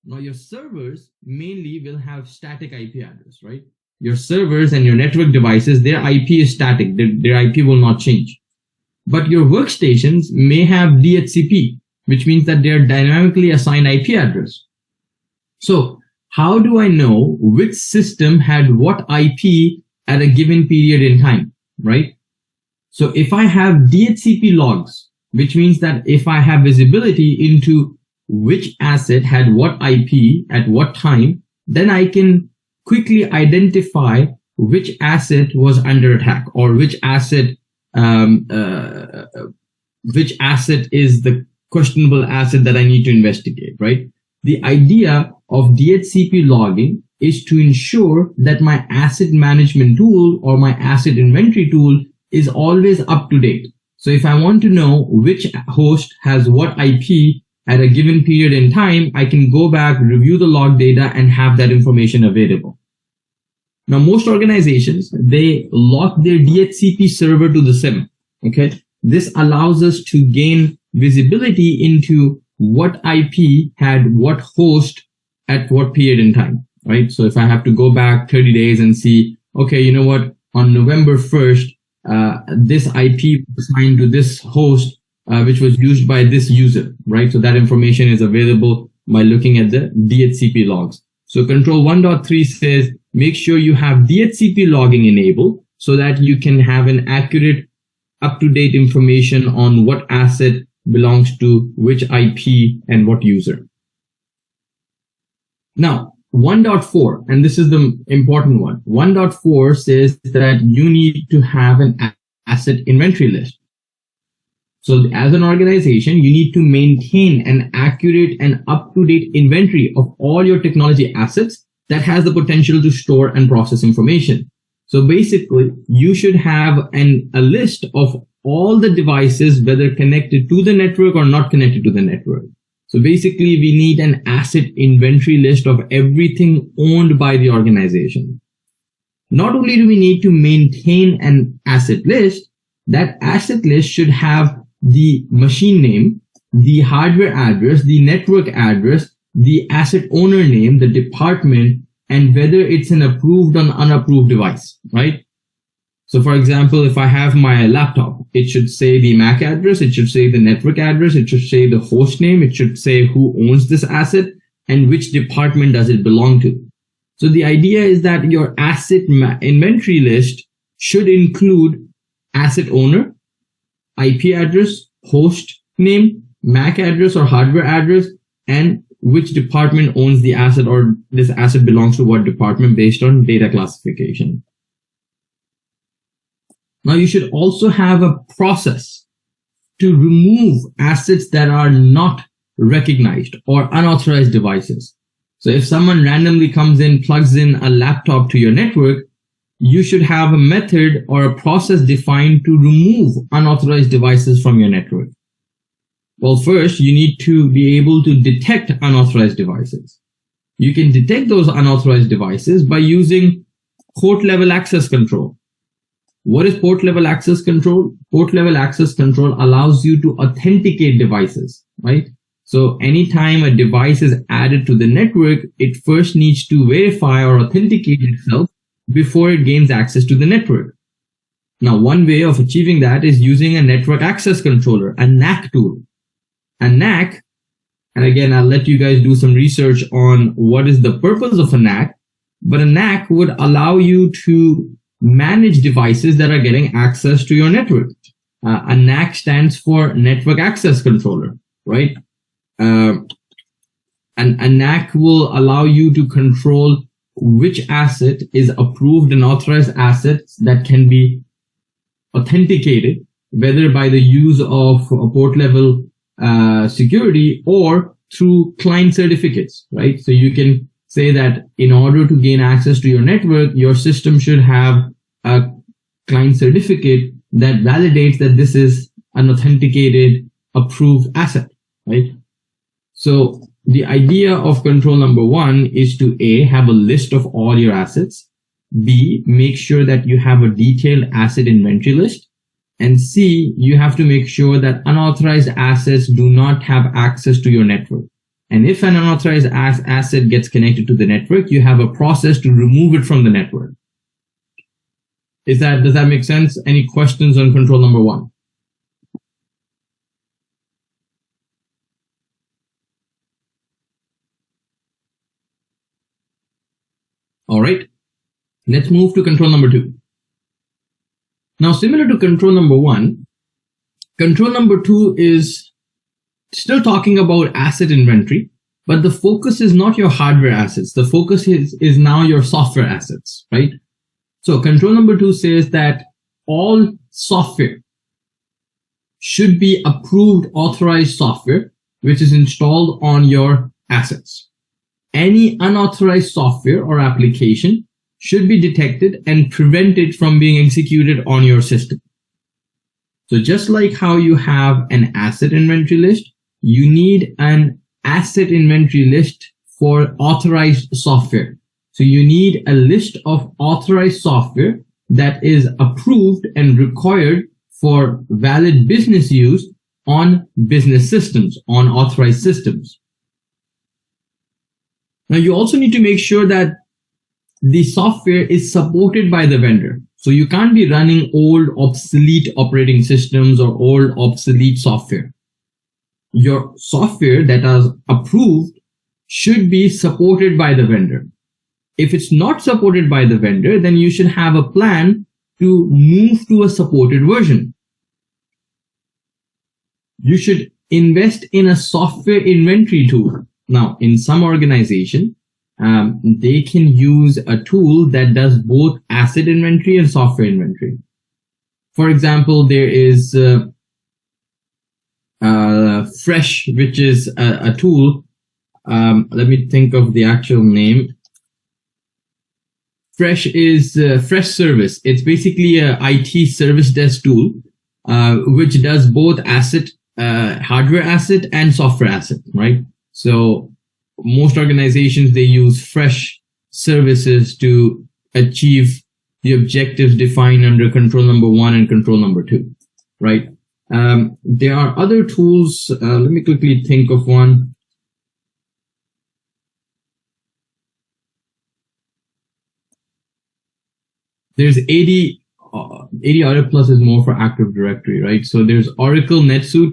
Now your servers mainly will have static IP address, right? Your servers and your network devices, their IP is static. Their IP will not change. But your workstations may have DHCP, which means that they're dynamically assigned IP address. So how do I know which system had what IP at a given period in time, right? So if I have DHCP logs, which means that if I have visibility into which asset had what IP at what time, then I can quickly identify which asset was under attack, or which asset is the questionable asset that I need to investigate, right? The idea of DHCP logging is to ensure that my asset management tool or my asset inventory tool is always up to date. So if I want to know which host has what IP at a given period in time, I can go back, review the log data, and have that information available. Now, most organizations, they lock their DHCP server to the SIM. Okay. This allows us to gain visibility into what IP had what host at what period in time, right? So if I have to go back 30 days and see, okay, you know what, on November 1st, this IP was assigned to this host, which was used by this user, right? So that information is available by looking at the DHCP logs. So control 1.3 says, make sure you have DHCP logging enabled so that you can have an accurate, up-to-date information on what asset belongs to which IP and what user. Now, 1.4, and this is the important one. 1.4 says that you need to have an asset inventory list. So as an organization, you need to maintain an accurate and up-to-date inventory of all your technology assets that has the potential to store and process information. So basically, you should have a list of all the devices, whether connected to the network or not connected to the network. So basically, we need an asset inventory list of everything owned by the organization. Not only do we need to maintain an asset list, that asset list should have the machine name, the hardware address, the network address, the asset owner name, the department, and whether it's an approved or unapproved device, right? So for example, if I have my laptop, it should say the MAC address, it should say the network address, it should say the host name, it should say who owns this asset and which department does it belong to. So the idea is that your asset inventory list should include asset owner, IP address, host name, MAC address or hardware address, and which department owns the asset or this asset belongs to what department based on data classification. Now you should also have a process to remove assets that are not recognized or unauthorized devices. So if someone randomly comes in, plugs in a laptop to your network, you should have a method or a process defined to remove unauthorized devices from your network. Well, first, you need to be able to detect unauthorized devices. You can detect those unauthorized devices by using port level access control. What is port level access control? Port level access control allows you to authenticate devices, right? So anytime a device is added to the network, it first needs to verify or authenticate itself before it gains access to the network. Now, one way of achieving that is using a network access controller, a NAC tool. A NAC, and again, I'll let you guys do some research on what is the purpose of a NAC, but a NAC would allow you to manage devices that are getting access to your network. A NAC stands for Network Access Controller, right? And a NAC will allow you to control which asset is approved and authorized assets that can be authenticated, whether by the use of a port level security or through client certificates, right? So you can say that in order to gain access to your network, your system should have a client certificate that validates that this is an authenticated, approved asset, right? So the idea of control number one is to A, have a list of all your assets, B, make sure that you have a detailed asset inventory list, and C, you have to make sure that unauthorized assets do not have access to your network. And if an unauthorized asset gets connected to the network, you have a process to remove it from the network. Does that make sense? Any questions on control number 1? All right, let's move to control number 2. Now, similar to control number 1, control number 2 is still talking about asset inventory, but the focus is not your hardware assets. The focus is now your software assets, right? So control number 2 says that all software should be approved, authorized software, which is installed on your assets. Any unauthorized software or application should be detected and prevented from being executed on your system. So just like how you have an asset inventory list, you need an asset inventory list for authorized software. So you need a list of authorized software that is approved and required for valid business use on business systems, on authorized systems. Now, you also need to make sure that the software is supported by the vendor. So you can't be running old, obsolete operating systems or old, obsolete software. Your software that is approved should be supported by the vendor. If it's not supported by the vendor, then you should have a plan to move to a supported version. You should invest in a software inventory tool. Now, in some organization, they can use a tool that does both asset inventory and software inventory. For example, there is Fresh, which is a tool. Let me think of the actual name. Fresh is Fresh Service. It's basically a IT service desk tool, which does both asset, hardware asset and software asset, right? So most organizations, they use Fresh services to achieve the objectives defined under control number 1 and control number 2, right? There are other tools. Let me quickly think of one. There's 80 Audit Plus is more for Active Directory, right? So there's Oracle NetSuite,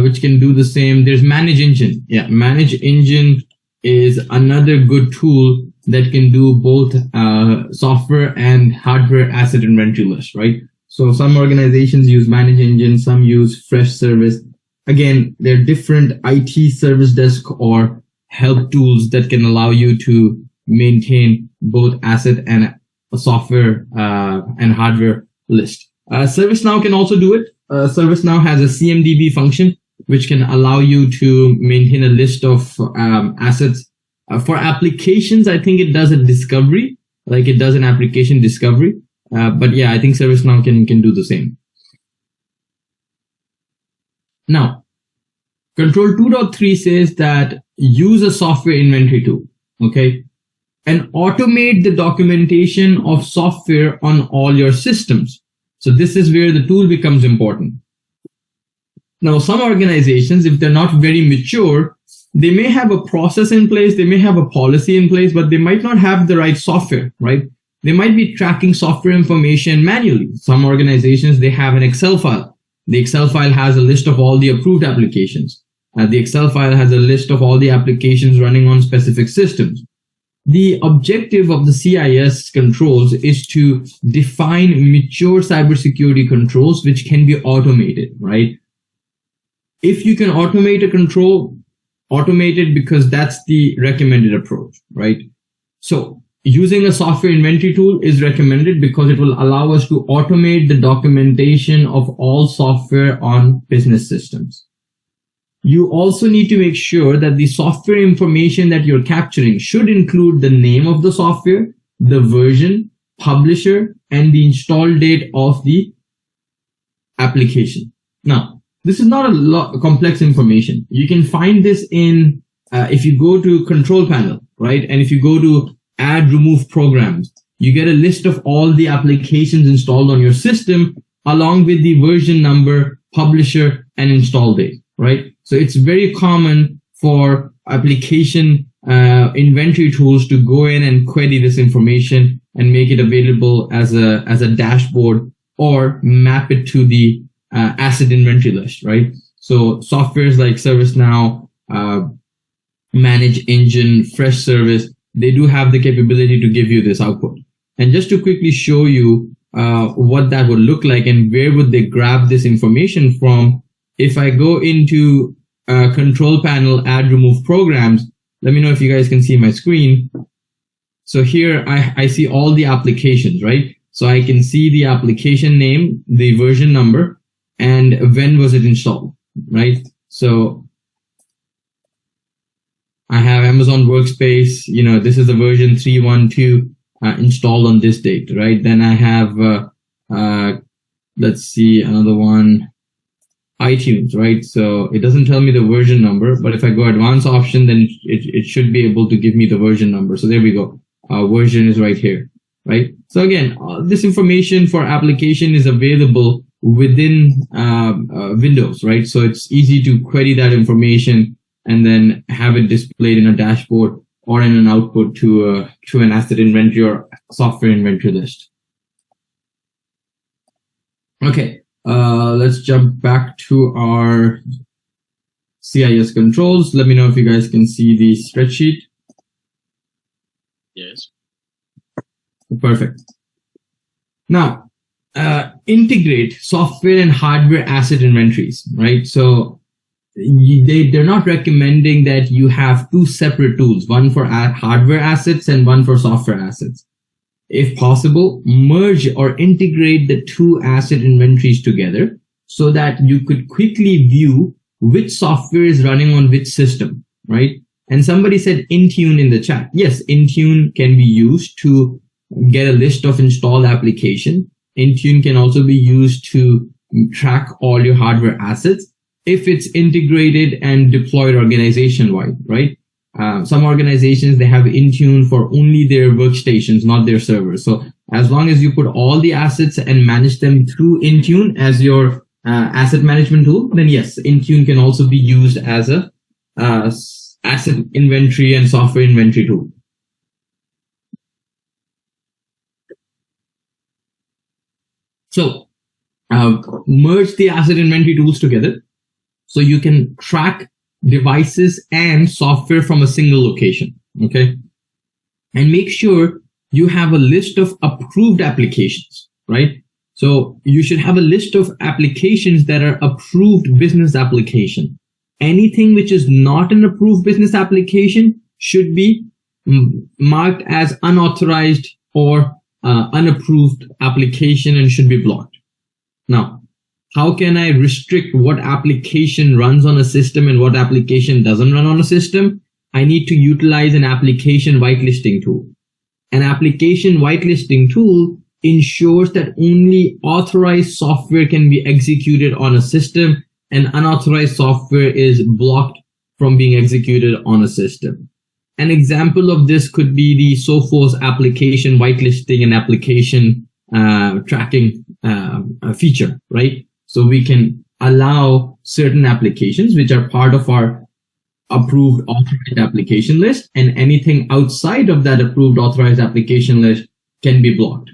which can do the same. There's Manage Engine. Yeah, Manage Engine is another good tool that can do both software and hardware asset inventory list, right? So some organizations use Manage Engine, some use Fresh Service. Again, there are different IT service desk or help tools that can allow you to maintain both asset and software and hardware list. ServiceNow can also do it. ServiceNow has a CMDB function, which can allow you to maintain a list of assets. For applications, I think it does a discovery, like it does an application discovery. But yeah, I think ServiceNow can do the same. Now, Control 2.3 says that use a software inventory tool, okay? And automate the documentation of software on all your systems. So this is where the tool becomes important. Now, some organizations, if they're not very mature, they may have a process in place, they may have a policy in place, but they might not have the right software, right? They might be tracking software information manually. Some organizations, they have an Excel file. The Excel file has a list of all the approved applications. The Excel file has a list of all the applications running on specific systems. The objective of the CIS controls is to define mature cybersecurity controls which can be automated, right? If you can automate a control, automate it because that's the recommended approach, right? So using a software inventory tool is recommended because it will allow us to automate the documentation of all software on business systems. You also need to make sure that the software information that you're capturing should include the name of the software, the version, publisher, and the install date of the application. Now, this is not a complex information. You can find this in, if you go to control panel, right? And if you go to add remove programs, you get a list of all the applications installed on your system along with the version number, publisher, and install date, right? So it's very common for application inventory tools to go in and query this information and make it available as a dashboard or map it to the asset inventory list, right? So softwares like ServiceNow, Manage Engine, Fresh Service, they do have the capability to give you this output. And just to quickly show you what that would look like and where would they grab this information from, if I go into control panel, add remove programs, let me know if you guys can see my screen. So here I see all the applications, right? So I can see the application name, the version number, and when was it installed, right? So I have Amazon Workspace, this is the version 3.1.2 installed on this date, right? Then I have, let's see, another one, iTunes, right? So it doesn't tell me the version number, but if I go advanced option, then it should be able to give me the version number. So there we go. Version is right here, right? So again, this information for application is available within Windows, right? So it's easy to query that information and then have it displayed in a dashboard or in an output to an asset inventory or software inventory list. Okay, let's jump back to our CIS controls. Let me know if you guys can see the spreadsheet. Yes. Perfect. Now, integrate software and hardware asset inventories, right? So they're not recommending that you have two separate tools, one for hardware assets and one for software assets. If possible, merge or integrate the two asset inventories together so that you could quickly view which software is running on which system, right? And somebody said Intune in the chat. Yes, Intune can be used to get a list of installed application. Intune can also be used to track all your hardware assets if it's integrated and deployed organization-wide, right? Some organizations, they have Intune for only their workstations, not their servers. So as long as you put all the assets and manage them through Intune as your asset management tool, then yes, Intune can also be used as a asset inventory and software inventory tool. So merge the asset inventory tools together so you can track devices and software from a single location, okay? And make sure you have a list of approved applications, right? So you should have a list of applications that are approved business application. Anything which is not an approved business application should be marked as unauthorized or unapproved application and should be blocked. Now, how can I restrict what application runs on a system and what application doesn't run on a system? I need to utilize an application whitelisting tool. An application whitelisting tool ensures that only authorized software can be executed on a system and unauthorized software is blocked from being executed on a system. An example of this could be the Sophos application whitelisting and application tracking feature, right? So we can allow certain applications which are part of our approved authorized application list, and anything outside of that approved authorized application list can be blocked.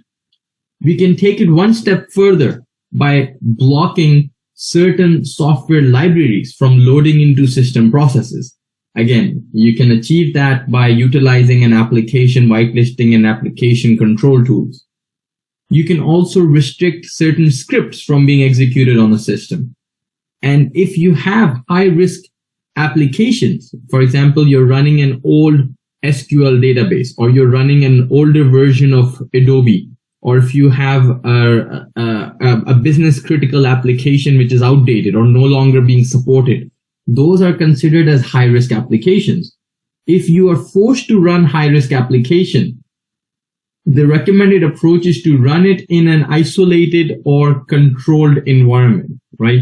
We can take it one step further by blocking certain software libraries from loading into system processes. Again, you can achieve that by utilizing an application whitelisting and application control tools. You can also restrict certain scripts from being executed on a system. And if you have high-risk applications, for example, you're running an old SQL database, or you're running an older version of Adobe, or if you have a business critical application which is outdated or no longer being supported, those are considered as high-risk applications. If you are forced to run high-risk application, the recommended approach is to run it in an isolated or controlled environment, right?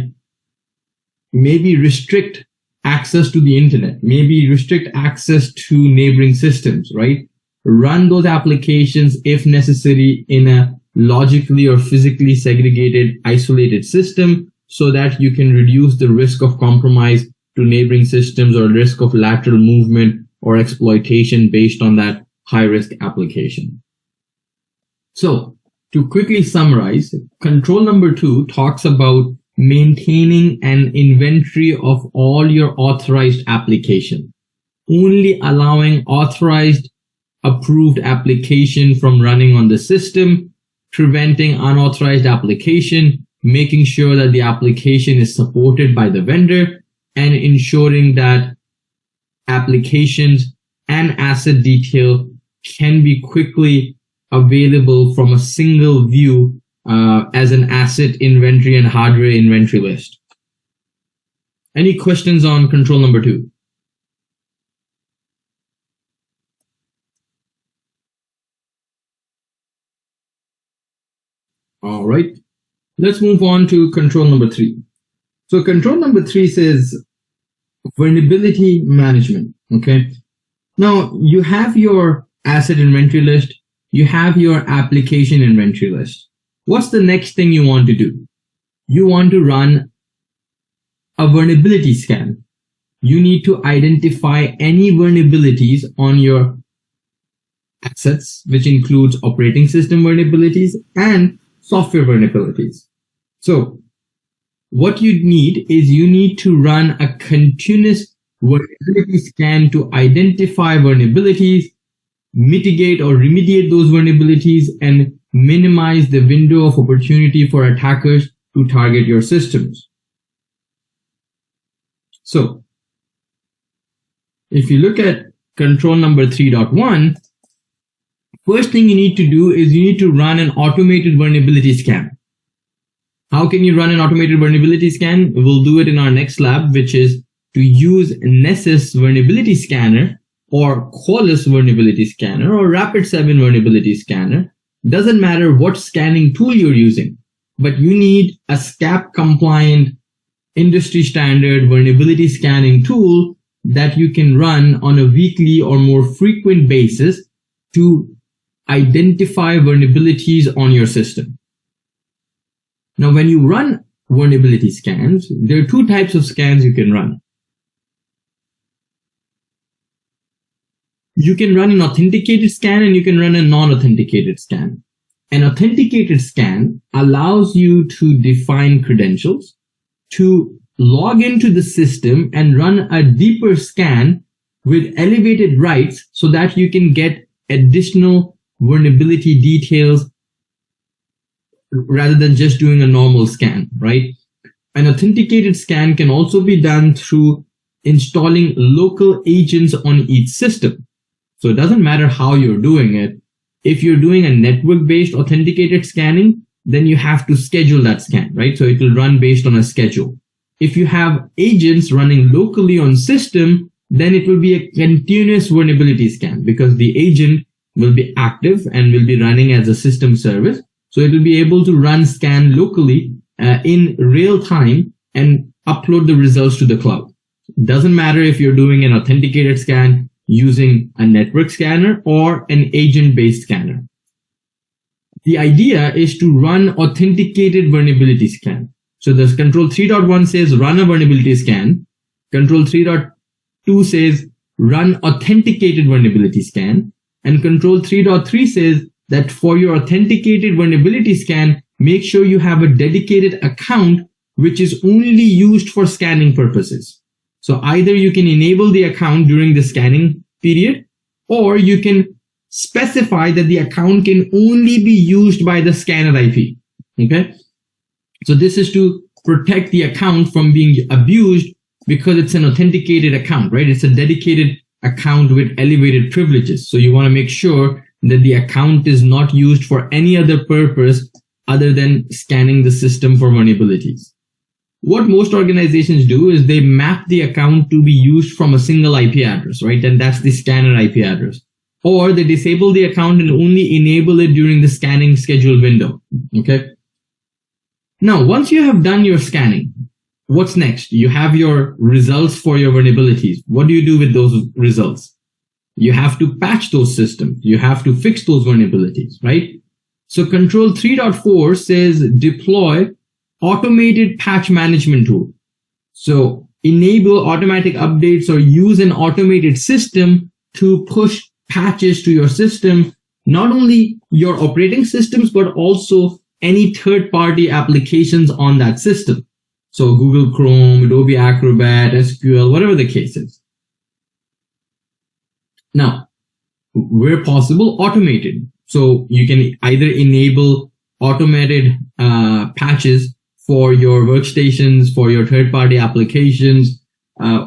Maybe restrict access to the internet, maybe restrict access to neighboring systems, right? Run those applications if necessary in a logically or physically segregated, isolated system so that you can reduce the risk of compromise to neighboring systems or risk of lateral movement or exploitation based on that high-risk application. So, to quickly summarize, control number 2 talks about maintaining an inventory of all your authorized application, only allowing authorized approved application from running on the system, preventing unauthorized application, making sure that the application is supported by the vendor, and ensuring that applications and asset detail can be quickly available from a single view as an asset inventory and hardware inventory list. Any questions on control number 2? All right, let's move on to control number 3. So control number 3 says vulnerability management. Okay, now you have your asset inventory list, you have your application inventory list. What's the next thing you want to do? You want to run a vulnerability scan. You need to identify any vulnerabilities on your assets, which includes operating system vulnerabilities and software vulnerabilities. So what you need is you need to run a continuous vulnerability scan to identify vulnerabilities, mitigate or remediate those vulnerabilities, and minimize the window of opportunity for attackers to target your systems. So if you look at control number 3.1, first thing you need to do is you need to run an automated vulnerability scan. How can you run an automated vulnerability scan? We'll do it in our next lab, which is to use Nessus vulnerability scanner or Qualys vulnerability scanner or Rapid7 vulnerability scanner. Doesn't matter what scanning tool you're using, but you need a SCAP compliant industry standard vulnerability scanning tool that you can run on a weekly or more frequent basis to identify vulnerabilities on your system. Now, when you run vulnerability scans, there are 2 types of scans you can run. You can run an authenticated scan and you can run a non-authenticated scan. An authenticated scan allows you to define credentials, to log into the system and run a deeper scan with elevated rights so that you can get additional vulnerability details rather than just doing a normal scan, right? An authenticated scan can also be done through installing local agents on each system. So it doesn't matter how you're doing it. If you're doing a network-based authenticated scanning, then you have to schedule that scan, right? So it will run based on a schedule. If you have agents running locally on system, then it will be a continuous vulnerability scan because the agent will be active and will be running as a system service. So it will be able to run scan locally in real time and upload the results to the cloud. Doesn't matter if you're doing an authenticated scan using a network scanner or an agent-based scanner. The idea is to run authenticated vulnerability scan. So this control 3.1 says run a vulnerability scan. Control 3.2 says run authenticated vulnerability scan. And control 3.3 says that for your authenticated vulnerability scan, make sure you have a dedicated account which is only used for scanning purposes. So either you can enable the account during the scanning period, or you can specify that the account can only be used by the scanner IP. Okay. So this is to protect the account from being abused because it's an authenticated account, right? It's a dedicated account with elevated privileges. So you want to make sure that the account is not used for any other purpose other than scanning the system for vulnerabilities. What most organizations do is they map the account to be used from a single IP address, right? And that's the scanner IP address. Or they disable the account and only enable it during the scanning schedule window, okay? Now, once you have done your scanning, what's next? You have your results for your vulnerabilities. What do you do with those results? You have to patch those systems. You have to fix those vulnerabilities, right? So control 3.4 says deploy automated patch management tool. So enable automatic updates or use an automated system to push patches to your system, not only your operating systems, but also any third-party applications on that system. So Google Chrome, Adobe Acrobat, SQL, whatever the case is. Now, where possible, automated. So you can either enable automated patches for your workstations, for your third-party applications,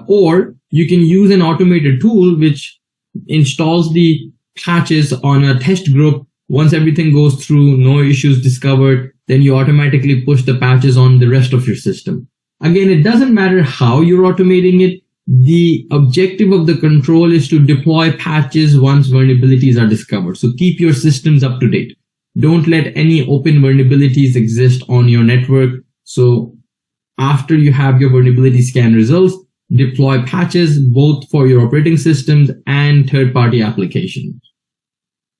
or you can use an automated tool which installs the patches on a test group. Once everything goes through, no issues discovered, then you automatically push the patches on the rest of your system. Again, it doesn't matter how you're automating it. The objective of the control is to deploy patches once vulnerabilities are discovered. So keep your systems up to date. Don't let any open vulnerabilities exist on your network. So after you have your vulnerability scan results, deploy patches both for your operating systems and third-party applications.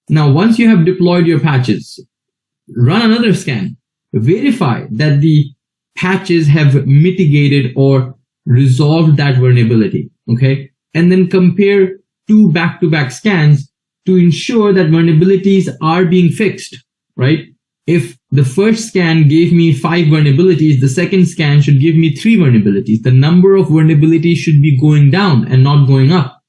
Now, once you have deployed your patches, run another scan. Verify that the patches have mitigated or resolved that vulnerability, okay? And then compare two back-to-back scans to ensure that vulnerabilities are being fixed, right? If the first scan gave me 5 vulnerabilities, the second scan should give me 3 vulnerabilities. The number of vulnerabilities should be going down and not going up.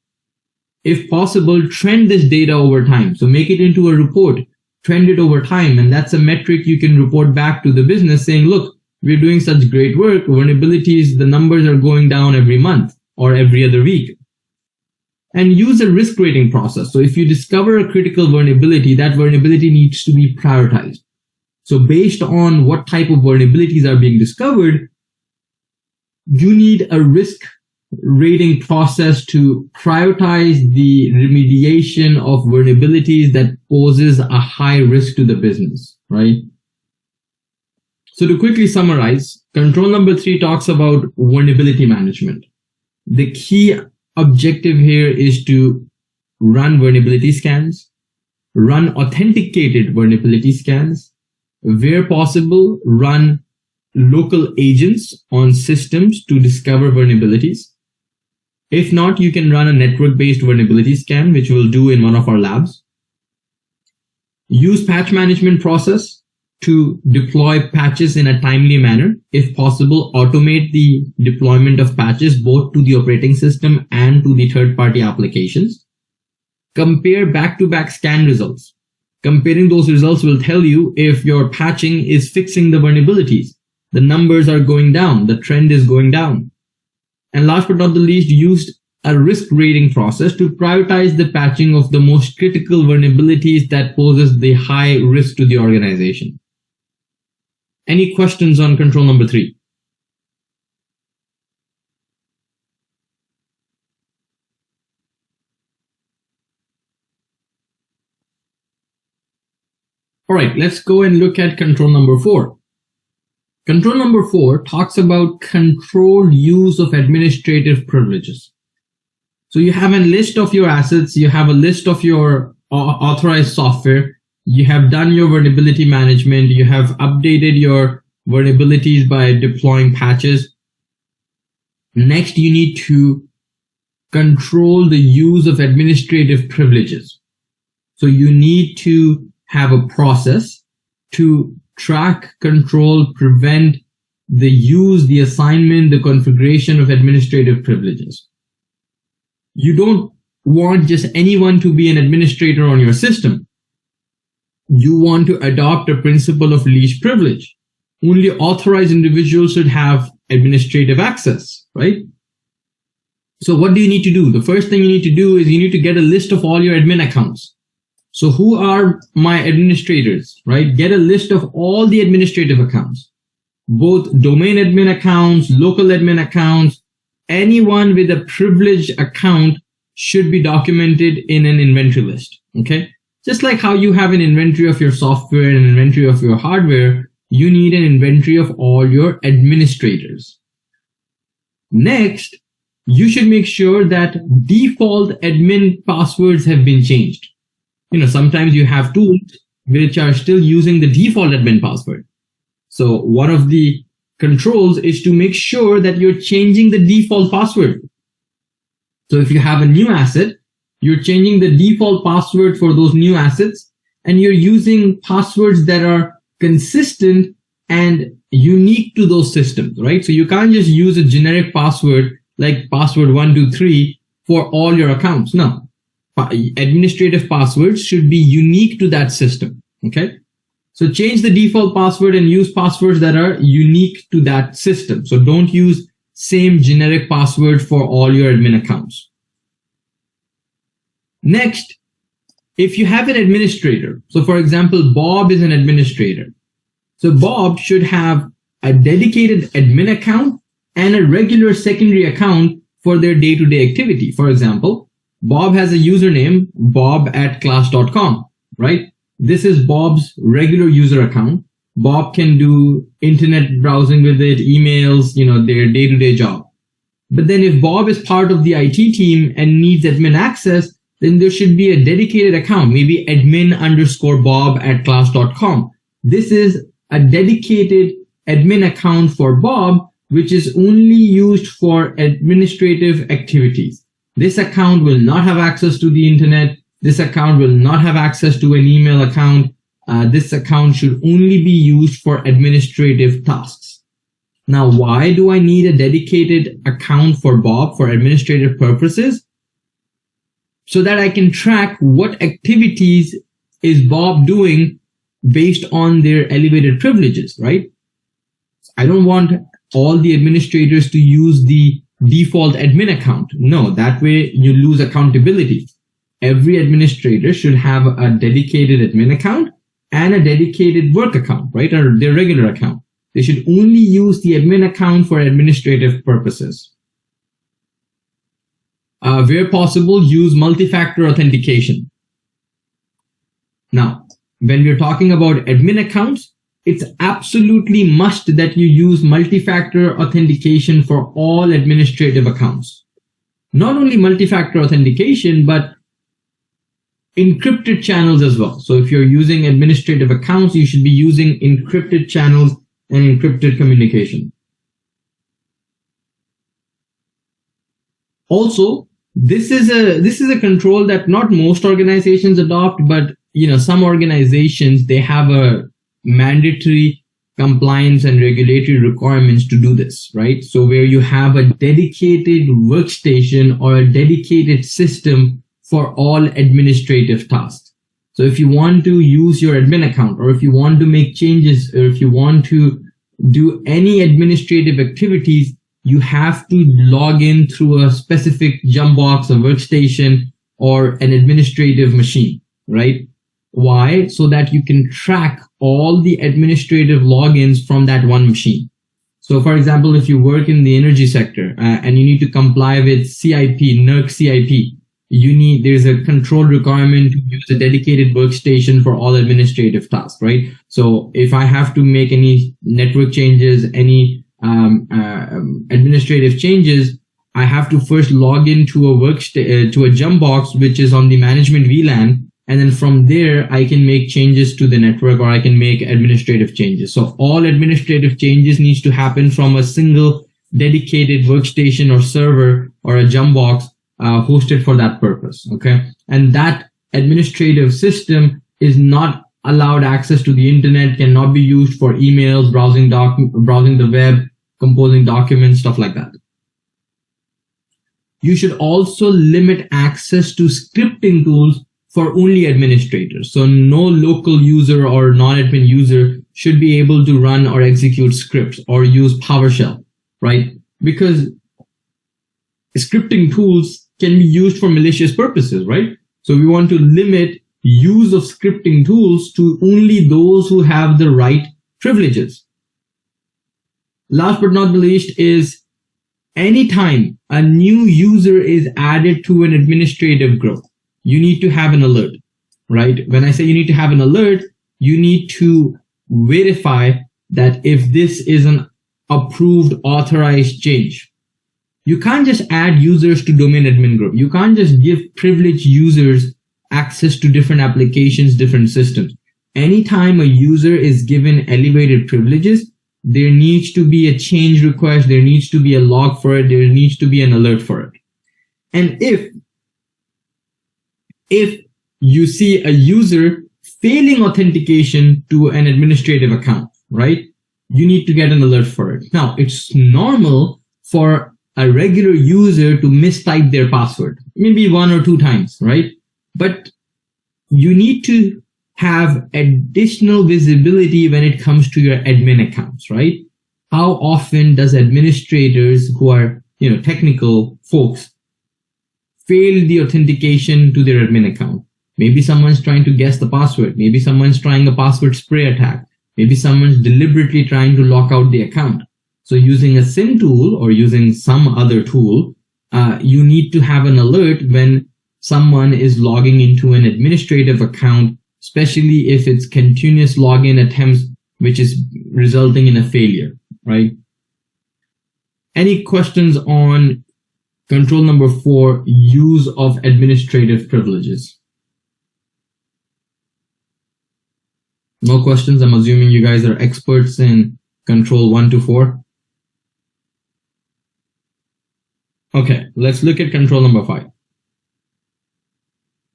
If possible, trend this data over time. So make it into a report, trend it over time, and that's a metric you can report back to the business saying, look, we're doing such great work, vulnerabilities, the numbers are going down every month or every other week. And use a risk rating process. So if you discover a critical vulnerability, that vulnerability needs to be prioritized. So based on what type of vulnerabilities are being discovered, you need a risk rating process to prioritize the remediation of vulnerabilities that poses a high risk to the business, right? So to quickly summarize, control number 3 talks about vulnerability management. The key objective here is to run vulnerability scans, run authenticated vulnerability scans, where possible, run local agents on systems to discover vulnerabilities. If not, you can run a network-based vulnerability scan, which we'll do in one of our labs. Use patch management process to deploy patches in a timely manner. If possible, automate the deployment of patches both to the operating system and to the third-party applications. Compare back-to-back scan results. Comparing those results will tell you if your patching is fixing the vulnerabilities. The numbers are going down, the trend is going down. And last but not the least, use a risk rating process to prioritize the patching of the most critical vulnerabilities that poses the high risk to the organization. Any questions on control number 3? All right, let's go and look at control number 4. Control number 4 talks about controlled use of administrative privileges. So you have a list of your assets, you have a list of your authorized software, you have done your vulnerability management, you have updated your vulnerabilities by deploying patches. Next, you need to control the use of administrative privileges. So you need to have a process to track, control, prevent the use, the assignment, the configuration of administrative privileges. You don't want just anyone to be an administrator on your system. You want to adopt a principle of least privilege. Only authorized individuals should have administrative access, right? So what do you need to do? The first thing you need to do is you need to get a list of all your admin accounts. So who are my administrators, right? Get a list of all the administrative accounts, both domain admin accounts, local admin accounts. Anyone with a privileged account should be documented in an inventory list, okay? Just like how you have an inventory of your software and an inventory of your hardware, you need an inventory of all your administrators. Next, you should make sure that default admin passwords have been changed. You know, sometimes you have tools which are still using the default admin password. So one of the controls is to make sure that you're changing the default password. So if you have a new asset, you're changing the default password for those new assets, and you're using passwords that are consistent and unique to those systems, right? So you can't just use a generic password like password 123 for all your accounts. No. Administrative passwords should be unique to that system, okay? So change the default password and use passwords that are unique to that system. So don't use same generic password for all your admin accounts. Next, if you have an administrator, so for example, Bob is an administrator. So Bob should have a dedicated admin account and a regular secondary account for their day-to-day activity. For example, Bob has a username, bob@class.com, right? This is Bob's regular user account. Bob can do internet browsing with it, emails, their day-to-day job. But then if Bob is part of the IT team and needs admin access, then there should be a dedicated account, maybe admin_bob@class.com. This is a dedicated admin account for Bob, which is only used for administrative activities. This account will not have access to the internet. This account will not have access to an email account. This account should only be used for administrative tasks. Now, why do I need a dedicated account for Bob for administrative purposes? So that I can track what activities is Bob doing based on their elevated privileges, right? I don't want all the administrators to use the default admin account. No, that way you lose accountability. Every administrator should have a dedicated admin account and a dedicated work account, right? Or their regular account. They should only use the admin account for administrative purposes. Where possible, use multi-factor authentication. Now, when we're talking about admin accounts, it's absolutely must that you use multi-factor authentication for all administrative accounts. Not only multi-factor authentication, but encrypted channels as well. So if you're using administrative accounts, you should be using encrypted channels and encrypted communication. Also, this is a control that not most organizations adopt, but some organizations, they have a mandatory compliance and regulatory requirements to do this, right? So where you have a dedicated workstation or a dedicated system for all administrative tasks. So if you want to use your admin account, or if you want to make changes, or if you want to do any administrative activities, you have to log in through a specific jump box, a workstation, or an administrative machine, right? Why? So that you can track all the administrative logins from that one machine. So for example, if you work in the energy sector and you need to comply with CIP, NERC CIP, there's a control requirement to use a dedicated workstation for all administrative tasks, right? So if I have to make any network changes, any administrative changes, I have to first log into to a jump box, which is on the management VLAN. And then from there, I can make changes to the network, or I can make administrative changes. So all administrative changes needs to happen from a single dedicated workstation or server or a jump box hosted for that purpose. Okay. And that administrative system is not allowed access to the internet, cannot be used for emails, browsing the web, composing documents, stuff like that. You should also limit access to scripting tools for only administrators. So no local user or non-admin user should be able to run or execute scripts or use PowerShell, right? Because scripting tools can be used for malicious purposes, right? So we want to limit use of scripting tools to only those who have the right privileges. Last but not the least is anytime a new user is added to an administrative group, you need to have an alert, right? When I say you need to have an alert, you need to verify that if this is an approved authorized change. You can't just add users to domain admin group. You can't just give privileged users access to different applications, different systems. Anytime a user is given elevated privileges, there needs to be a change request, there needs to be a log for it, there needs to be an alert for it. And if you see a user failing authentication to an administrative account, right, you need to get an alert for it. Now, it's normal for a regular user to mistype their password, maybe 1 or 2 times, right? But you need to have additional visibility when it comes to your admin accounts, right? How often does administrators who are, technical folks fail the authentication to their admin account? Maybe someone's trying to guess the password. Maybe someone's trying a password spray attack. Maybe someone's deliberately trying to lock out the account. So using a SIM tool or using some other tool, you need to have an alert when someone is logging into an administrative account, especially if it's continuous login attempts, which is resulting in a failure, right? Any questions on control number 4, use of administrative privileges? No questions? I'm assuming you guys are experts in control 1 to 4. Okay, let's look at control number 5.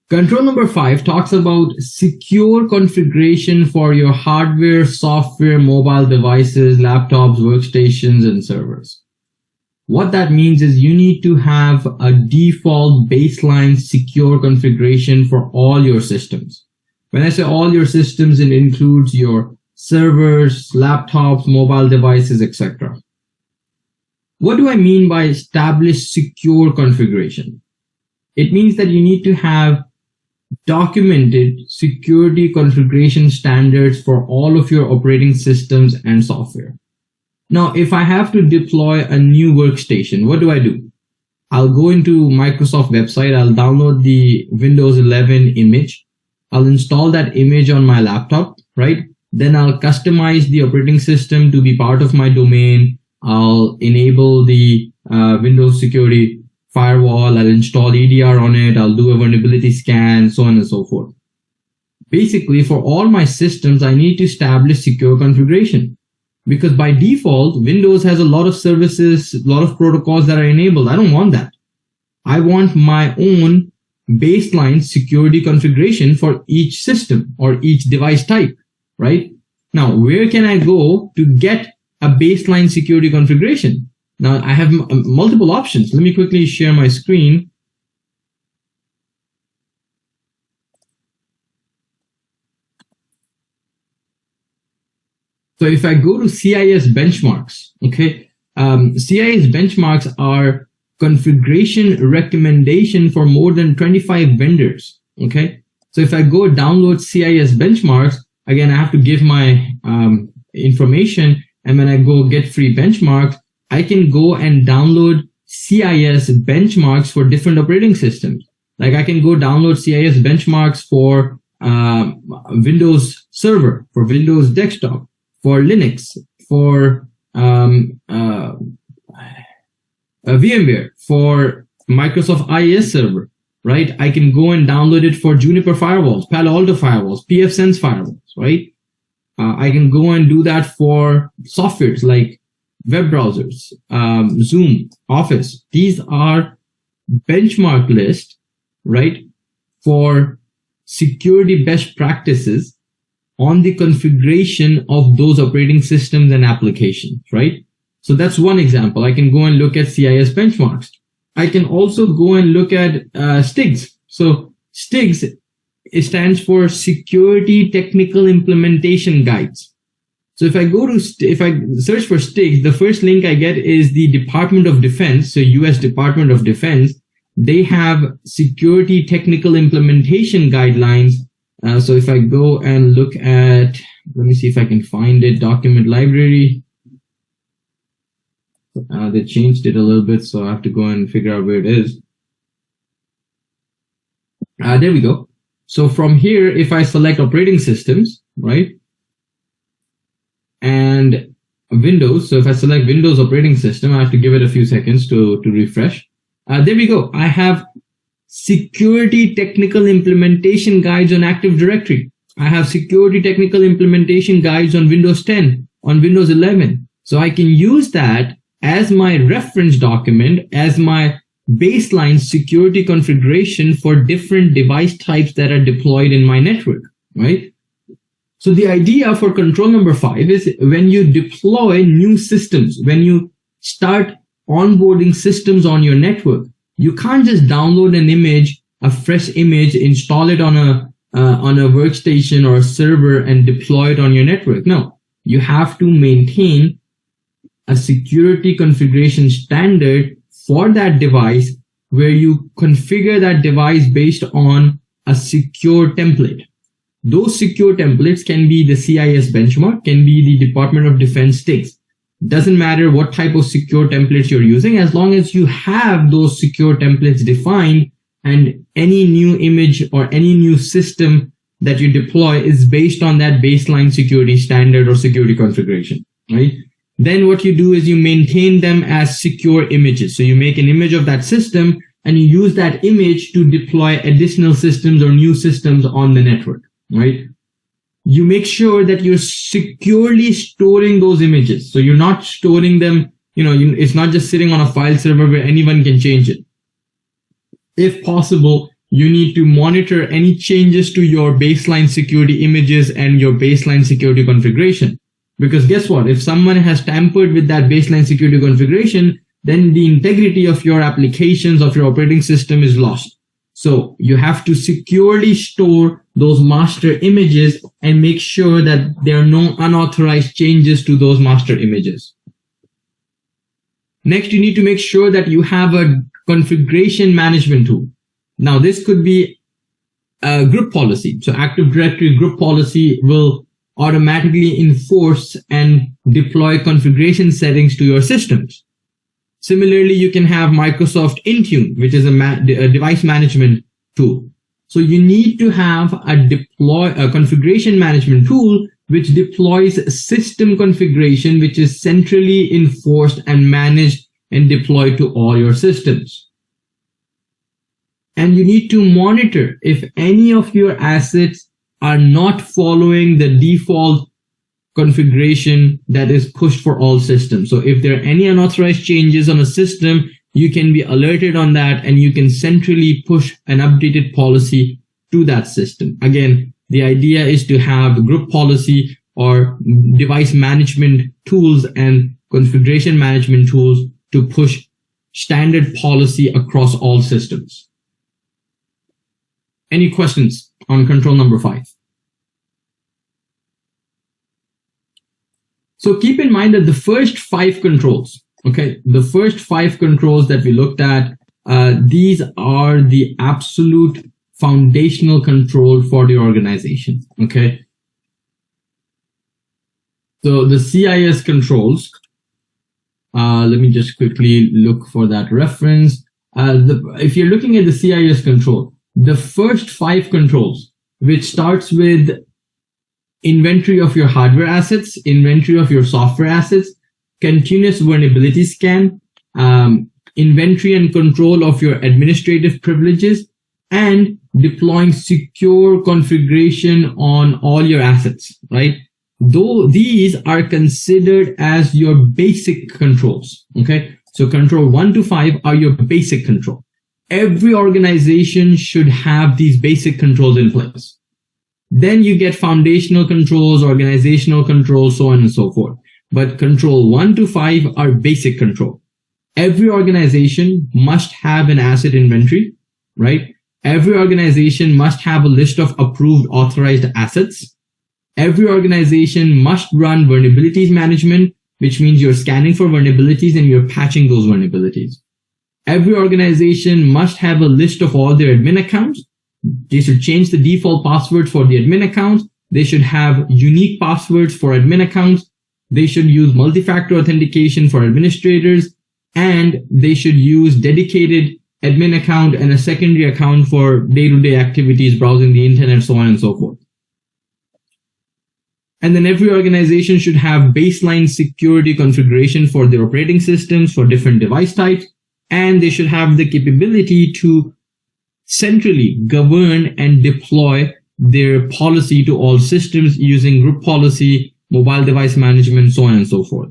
Control number 5 talks about secure configuration for your hardware, software, mobile devices, laptops, workstations, and servers. What that means is you need to have a default baseline secure configuration for all your systems. When I say all your systems, it includes your servers, laptops, mobile devices, etc. What do I mean by established secure configuration? It means that you need to have documented security configuration standards for all of your operating systems and software. Now, if I have to deploy a new workstation, what do? I'll go into Microsoft website, I'll download the Windows 11 image, I'll install that image on my laptop, right? Then I'll customize the operating system to be part of my domain. I'll enable the Windows security firewall, I'll install EDR on it, I'll do a vulnerability scan, so on and so forth. Basically, for all my systems, I need to establish secure configuration. Because by default, Windows has a lot of services, a lot of protocols that are enabled. I don't want that. I want my own baseline security configuration for each system or each device type, right? Now, where can I go to get a baseline security configuration? Now, I have multiple options. Let me quickly share my screen. So if I go to CIS benchmarks, okay, CIS benchmarks are configuration recommendation for more than 25 vendors, okay? So if I go download CIS benchmarks, again, I have to give my information, and when I go get free benchmarks, I can go and download CIS benchmarks for different operating systems. Like I can go download CIS benchmarks for Windows Server, for Windows Desktop, for Linux, for VMware, for Microsoft IIS Server, right? I can go and download it for Juniper firewalls, Palo Alto firewalls, pfSense firewalls, right? I can go and do that for softwares like web browsers, Zoom, Office. These are benchmark lists, right, for security best practices on the configuration of those operating systems and applications, right? So that's one example. I can go and look at CIS benchmarks. I can also go and look at STIGs. So STIGs, it stands for Security Technical Implementation Guides. So if I search for STIGs, the first link I get is the Department of Defense, so US Department of Defense. They have security technical implementation guidelines. So if I go and look at, let me see if I can find it, document library. They changed it a little bit, so I have to go and figure out where it is. There we go. So from here, if I select operating systems, right, and Windows, so if I select Windows operating system, I have to give it a few seconds to refresh. There we go. I have security technical implementation guides on Active Directory. I have security technical implementation guides on Windows 10. on Windows 11. So I can use that as my reference document, as my baseline security configuration for different device types that are deployed in my network, right? So the idea for control number 5 is when you deploy new systems, when you start onboarding systems on your network, you can't just download an image, a fresh image, install it on a workstation or a server and deploy it on your network. No, you have to maintain a security configuration standard for that device where you configure that device based on a secure template. Those secure templates can be the CIS benchmark, can be the Department of Defense sticks. Doesn't matter what type of secure templates you're using, as long as you have those secure templates defined and any new image or any new system that you deploy is based on that baseline security standard or security configuration, right? Then what you do is you maintain them as secure images. So you make an image of that system and you use that image to deploy additional systems or new systems on the network, right? You make sure that you're securely storing those images. So you're not storing them, it's not just sitting on a file server where anyone can change it. If possible, you need to monitor any changes to your baseline security images and your baseline security configuration. Because guess what? If someone has tampered with that baseline security configuration, then the integrity of your applications, of your operating system is lost. So you have to securely store those master images and make sure that there are no unauthorized changes to those master images. Next, you need to make sure that you have a configuration management tool. Now, this could be a group policy. So Active Directory group policy will automatically enforce and deploy configuration settings to your systems. Similarly, you can have Microsoft Intune, which is a device management tool. So you need to have a configuration management tool which deploys system configuration, which is centrally enforced and managed and deployed to all your systems. And you need to monitor if any of your assets are not following the default configuration that is pushed for all systems. So if there are any unauthorized changes on a system, you can be alerted on that and you can centrally push an updated policy to that system. Again, the idea is to have group policy or device management tools and configuration management tools to push standard policy across all systems. Any questions on control number 5? So keep in mind that the first 5 controls, the first 5 controls that we looked at, these are the absolute foundational control for the organization, So the CIS controls, let me just quickly look for that reference. If you're looking at the CIS control, the first 5 controls, which starts with inventory of your hardware assets, inventory of your software assets, continuous vulnerability scan, inventory and control of your administrative privileges, and deploying secure configuration on all your assets, right? Though these are considered as your basic controls, So control 1 to 5 are your basic control. Every organization should have these basic controls in place. Then you get foundational controls, organizational controls, so on and so forth. But control 1 to 5 are basic control. Every organization must have an asset inventory, right? Every organization must have a list of approved authorized assets. Every organization must run vulnerabilities management, which means you're scanning for vulnerabilities and you're patching those vulnerabilities. Every organization must have a list of all their admin accounts. They should change the default passwords for the admin accounts. They should have unique passwords for admin accounts. They should use multi-factor authentication for administrators, and they should use dedicated admin account and a secondary account for day-to-day activities, browsing the internet, so on and so forth. And then every organization should have baseline security configuration for their operating systems for different device types, and they should have the capability to centrally govern and deploy their policy to all systems using group policy mobile device management, so on and so forth.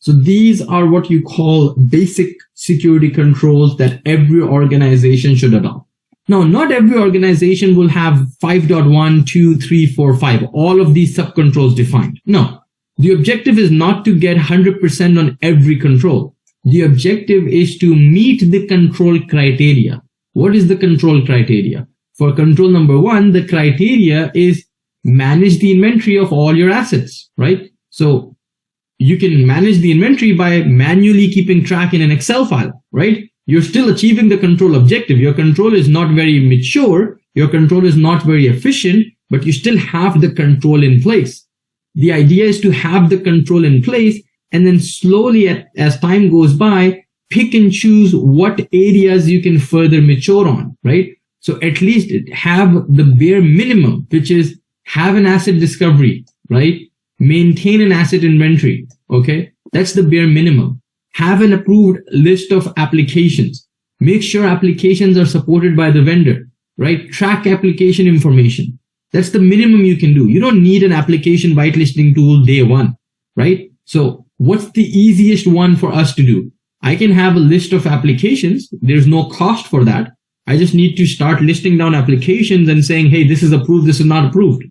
So these are what you call basic security controls that every organization should adopt. Now, not every organization will have 5.1, 2, 3, 4, 5, all of these sub-controls defined. No, the objective is not to get 100% on every control. The objective is to meet the control criteria. What is the control criteria? For control number 1, the criteria is manage the inventory of all your assets, right? So you can manage the inventory by manually keeping track in an Excel file, right? You're still achieving the control objective. Your control is not very mature. Your control is not very efficient, but you still have the control in place. The idea is to have the control in place and then slowly, as time goes by, pick and choose what areas you can further mature on, right? So at least have the bare minimum, which is have an asset discovery, right? Maintain an asset inventory, okay? That's the bare minimum. Have an approved list of applications. Make sure applications are supported by the vendor, right? Track application information. That's the minimum you can do. You don't need an application whitelisting tool day one, right? So what's the easiest one for us to do? I can have a list of applications. There's no cost for that. I just need to start listing down applications and saying, hey, this is approved, this is not approved,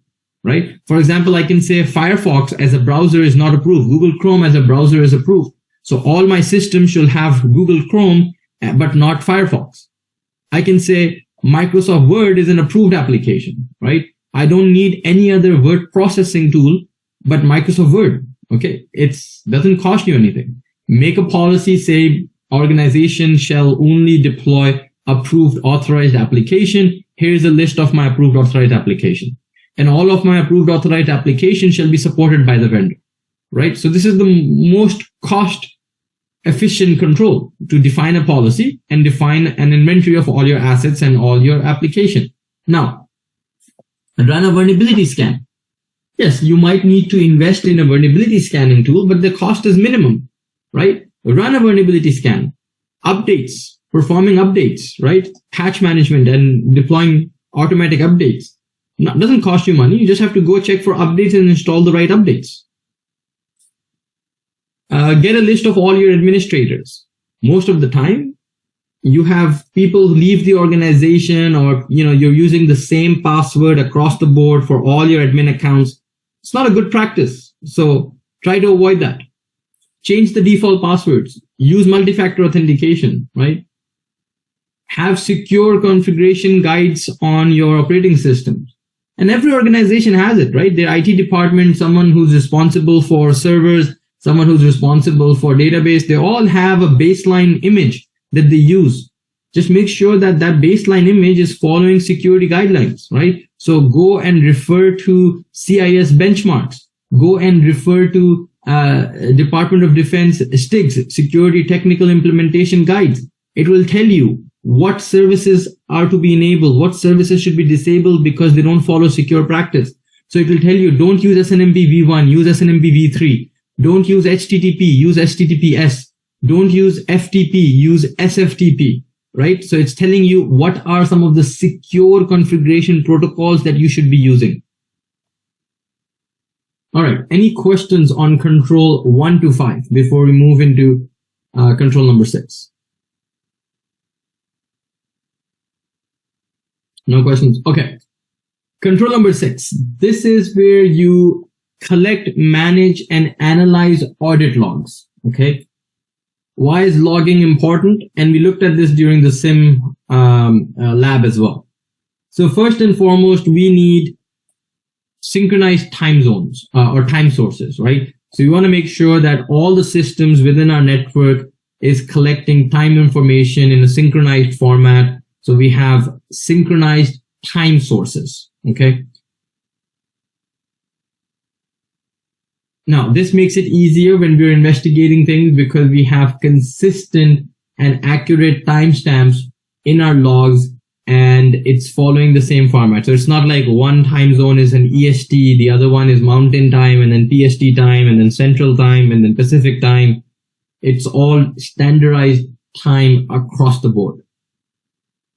right? For example, I can say Firefox as a browser is not approved. Google Chrome as a browser is approved. So all my systems should have Google Chrome, but not Firefox. I can say Microsoft Word is an approved application, right? I don't need any other word processing tool, but Microsoft Word, okay? It doesn't cost you anything. Make a policy, say organization shall only deploy approved authorized application. Here's a list of my approved authorized application. And all of my approved authorized applications shall be supported by the vendor, right? So this is the most cost efficient control, to define a policy and define an inventory of all your assets and all your application. Now, run a vulnerability scan. Yes, you might need to invest in a vulnerability scanning tool, but the cost is minimum, right? Run a vulnerability scan. Updates, performing updates, right? Patch management and deploying automatic updates. No, it doesn't cost you money. You just have to go check for updates and install the right updates. Get a list of all your administrators. Most of the time, you have people leave the organization, or you're using the same password across the board for all your admin accounts. It's not a good practice. So try to avoid that. Change the default passwords. Use multi-factor authentication, right? Have secure configuration guides on your operating systems. And every organization has it, right? Their IT department, someone who's responsible for servers, someone who's responsible for database, they all have a baseline image that they use. Just make sure that that baseline image is following security guidelines, right? So go and refer to CIS benchmarks. Go and refer to Department of Defense STIGs, Security Technical Implementation Guides. It will tell you what services are to be enabled, what services should be disabled because they don't follow secure practice. So it will tell you, don't use SNMP v1, use SNMP v3. Don't use HTTP, use HTTPS. Don't use FTP, use SFTP, right? So it's telling you what are some of the secure configuration protocols that you should be using. All right. Any questions on control 1 to 5 before we move into control number 6? No questions. Okay. Control number 6. This is where you collect, manage, and analyze audit logs. Okay. Why is logging important? And we looked at this during the SIM lab as well. So first and foremost, we need synchronized time zones or time sources, right? So you want to make sure that all the systems within our network is collecting time information in a synchronized format. So we have synchronized time sources. Okay. Now, this makes it easier when we're investigating things because we have consistent and accurate timestamps in our logs, and it's following the same format. So it's not like one time zone is an EST, the other one is Mountain Time, and then PST time, and then Central Time, and then Pacific Time. It's all standardized time across the board.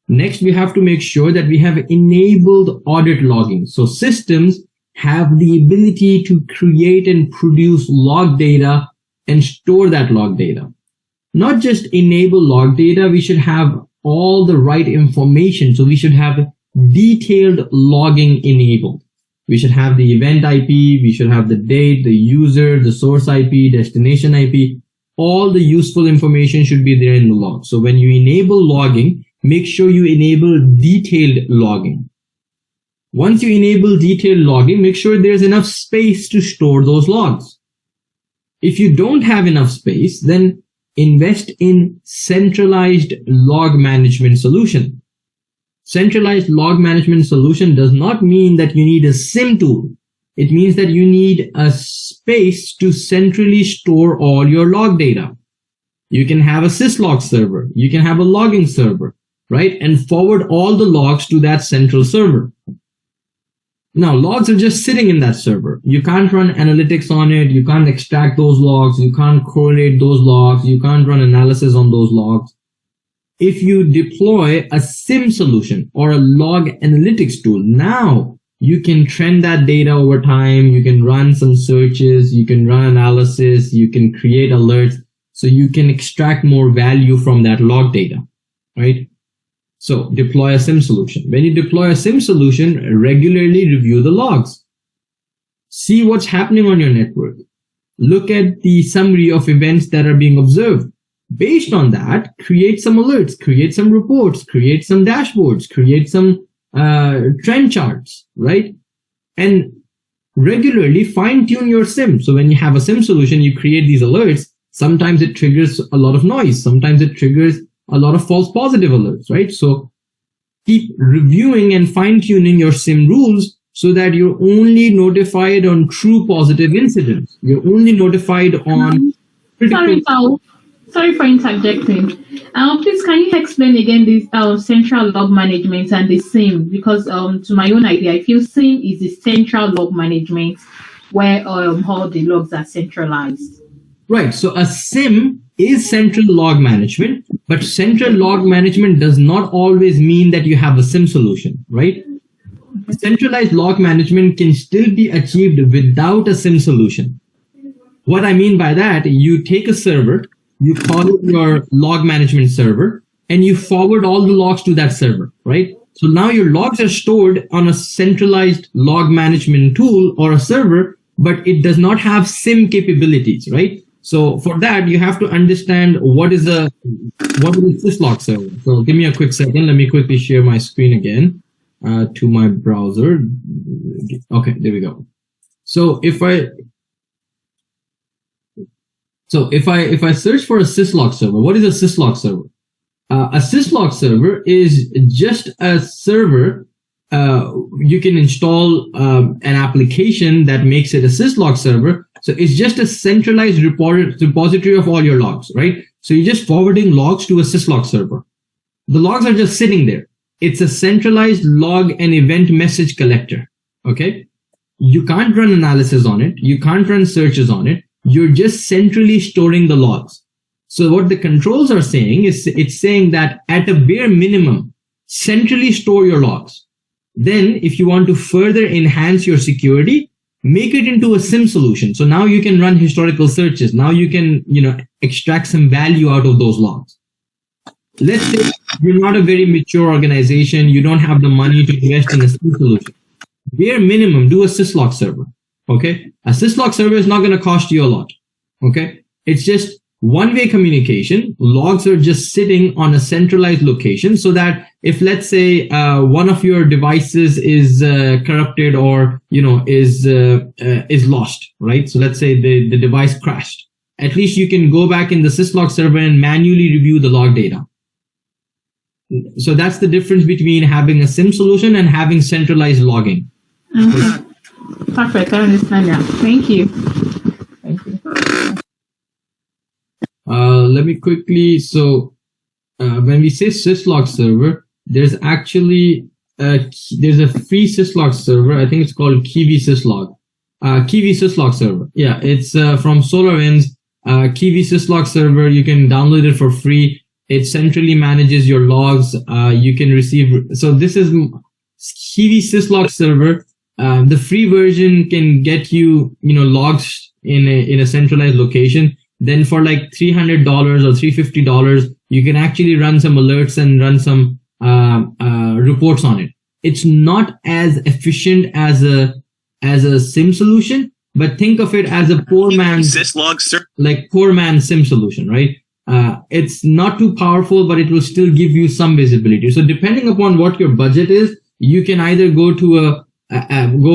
Next, we have to make sure that we have enabled audit logging. So systems have the ability to create and produce log data and store that log data. Not just enable log data, we should have all the right information. So we should have detailed logging enabled. We should have the event IP, we should have the date, the user, the source IP, destination IP. All the useful information should be there in the log. So when you enable logging, make sure you enable detailed logging. Once you enable detailed logging, make sure there's enough space to store those logs. If you don't have enough space, then invest in centralized log management solution. Centralized log management solution does not mean that you need a SIM tool. It means that you need a space to centrally store all your log data. You can have a syslog server. You can have a logging server, right? And forward all the logs to that central server. Now, logs are just sitting in that server. You can't run analytics on it. You can't extract those logs. You can't correlate those logs. You can't run analysis on those logs. If you deploy a SIM solution or a log analytics tool, now you can trend that data over time. You can run some searches. You can run analysis. You can create alerts. So you can extract more value from that log data, right? So deploy a SIM solution. When you deploy a SIM solution, regularly review the logs. See what's happening on your network. Look at the summary of events that are being observed. Based on that, create some alerts, create some reports, create some dashboards, create some trend charts, right? And regularly fine-tune your SIM. So when you have a SIM solution, you create these alerts. Sometimes it triggers a lot of noise. Sometimes it triggers a lot of false positive alerts, right? So keep reviewing and fine-tuning your SIM rules so that you're only notified on true positive incidents. You're only notified on Sorry for interjecting. Please, can you explain again this central log management and the SIM? Because to my own idea, I feel SIM is the central log management where all the logs are centralized. Right. So a SIM is central log management, but central log management does not always mean that you have a SIM solution, right? Centralized log management can still be achieved without a SIM solution. What I mean by that, you take a server, you call it your log management server, and you forward all the logs to that server, right? So now your logs are stored on a centralized log management tool or a server, but it does not have SIM capabilities, right? So for that, you have to understand what is a syslog server. So give me a quick second. Let me quickly share my screen again to my browser. Okay, there we go. So if I search for a syslog server, what is a syslog server? A syslog server is just a server. You can install an application that makes it a syslog server. So it's just a centralized repository of all your logs, right? So you're just forwarding logs to a syslog server. The logs are just sitting there. It's a centralized log and event message collector, okay? You can't run analysis on it. You can't run searches on it. You're just centrally storing the logs. So what the controls are saying is it's saying that at a bare minimum, centrally store your logs. Then if you want to further enhance your security, make it into a SIM solution. So now you can run historical searches. Now you can, extract some value out of those logs. Let's say you're not a very mature organization. You don't have the money to invest in a SIM solution. Bare minimum, do a syslog server. Okay. A syslog server is not going to cost you a lot. Okay. It's just one-way communication. Logs are just sitting on a centralized location so that if, let's say, one of your devices is corrupted or, is lost, right? So let's say the device crashed. At least you can go back in the syslog server and manually review the log data. So that's the difference between having a SIM solution and having centralized logging. Okay. Perfect. I understand now. Thank you. Thank you. Let me quickly, when we say syslog server, there's actually, there's a free syslog server. I think it's called Kiwi Syslog. Kiwi Syslog server. Yeah, it's from SolarWinds. Kiwi Syslog server, you can download it for free. It centrally manages your logs. You can receive, so this is Kiwi Syslog server. The free version can get you, logs in a centralized location. Then for like $300 or $350, you can actually run some alerts and run some reports on it. It's not as efficient as a SIM solution, but think of it as a poor man's SIM solution, right? It's not too powerful, but it will still give you some visibility. So depending upon what your budget is, you can either go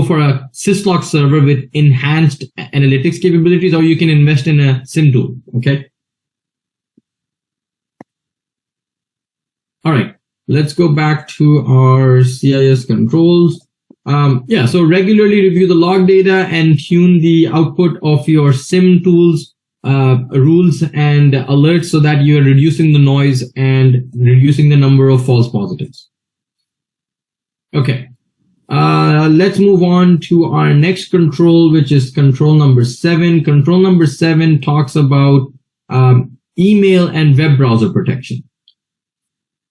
for a syslog server with enhanced analytics capabilities, or you can invest in a SIM tool. Okay. All right. Let's go back to our CIS controls. So regularly review the log data and tune the output of your SIM tools, rules and alerts so that you are reducing the noise and reducing the number of false positives. Okay. Let's move on to our next control, which is control number 7. Control number 7 talks about email and web browser protection.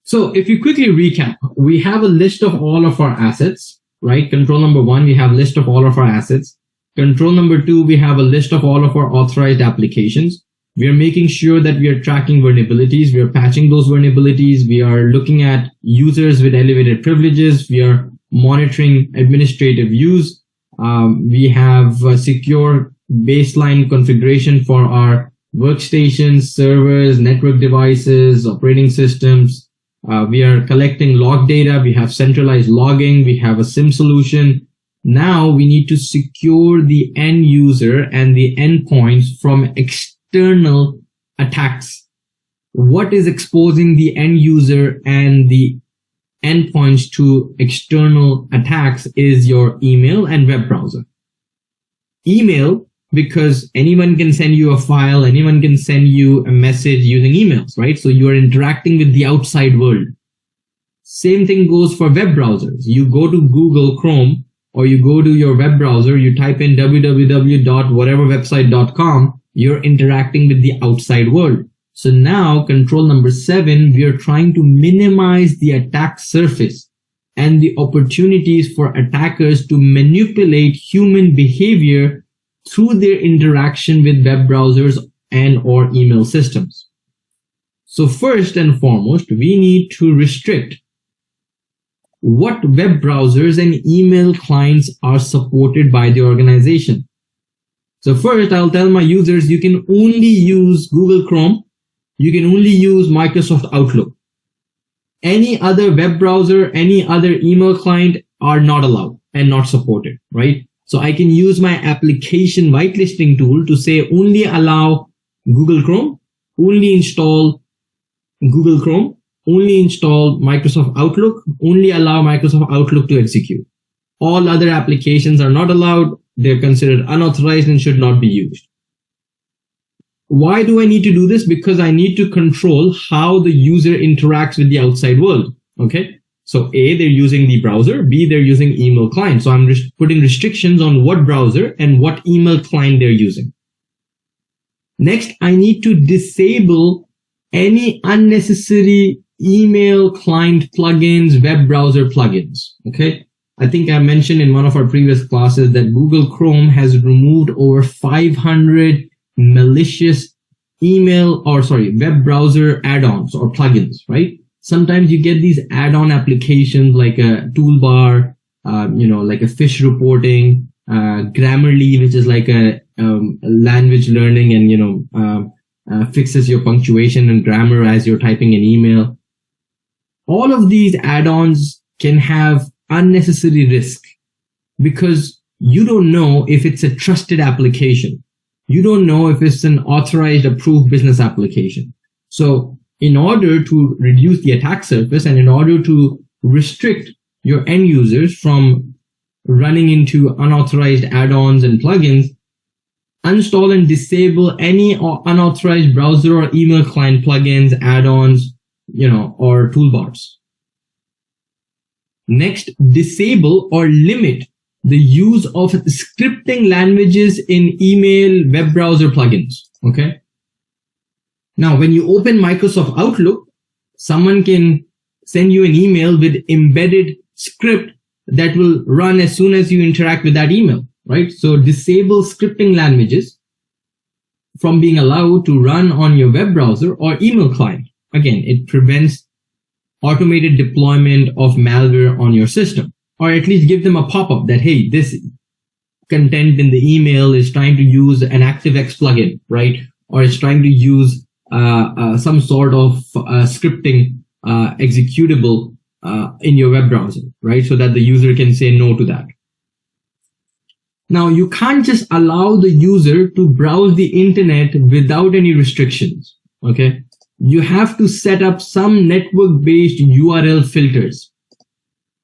So if you quickly recap, we have a list of all of our assets, right? Control number 1, we have a list of all of our assets. Control number 2, we have a list of all of our authorized applications. We are making sure that we are tracking vulnerabilities. We are patching those vulnerabilities. We are looking at users with elevated privileges. We are monitoring administrative use. We have secure baseline configuration for our workstations, servers, network devices, operating systems. We are collecting log data. We have centralized logging. We have a SIM solution. Now we need to secure the end user and the endpoints from external attacks. What is exposing the end user and the endpoints to external attacks is your email and web browser. Email, because anyone can send you a file, anyone can send you a message using emails, right? So you are interacting with the outside world. Same thing goes for web browsers. You go to Google Chrome or you go to your web browser, you type in www.whateverwebsite.com, you're interacting with the outside world. So now control number 7, we are trying to minimize the attack surface and the opportunities for attackers to manipulate human behavior through their interaction with web browsers and or email systems. So first and foremost, we need to restrict what web browsers and email clients are supported by the organization. So first, I'll tell my users, you can only use Google Chrome. You can only use Microsoft Outlook. Any other web browser, any other email client are not allowed and not supported, right? So I can use my application whitelisting tool to say only allow Google Chrome, only install Google Chrome, only install Microsoft Outlook, only allow Microsoft Outlook to execute. All other applications are not allowed. They're considered unauthorized and should not be used. Why do I need to do this? Because I need to control how the user interacts with the outside world. Okay. So A, they're using the browser. B, they're using email client. So I'm putting restrictions on what browser and what email client they're using. Next, I need to disable any unnecessary email client plugins, web browser plugins. Okay. I think I mentioned in one of our previous classes that Google Chrome has removed over 500 malicious web browser add-ons or plugins, right? Sometimes you get these add-on applications like a toolbar, like a fish reporting, Grammarly, which is like a language learning and, fixes your punctuation and grammar as you're typing an email. All of these add-ons can have unnecessary risk because you don't know if it's a trusted application. You don't know if it's an authorized, approved business application. So in order to reduce the attack surface and in order to restrict your end users from running into unauthorized add-ons and plugins, uninstall and disable any unauthorized browser or email client plugins, add-ons, or toolbars. Next, disable or limit the use of scripting languages in email web browser plugins. Okay. Now, when you open Microsoft Outlook, someone can send you an email with embedded script that will run as soon as you interact with that email, right? So disable scripting languages from being allowed to run on your web browser or email client. Again, it prevents automated deployment of malware on your system, or at least give them a pop-up that, hey, this content in the email is trying to use an ActiveX plugin, right? Or it's trying to use some sort of scripting executable in your web browser, right? So that the user can say no to that. Now, you can't just allow the user to browse the internet without any restrictions, okay? You have to set up some network-based URL filters.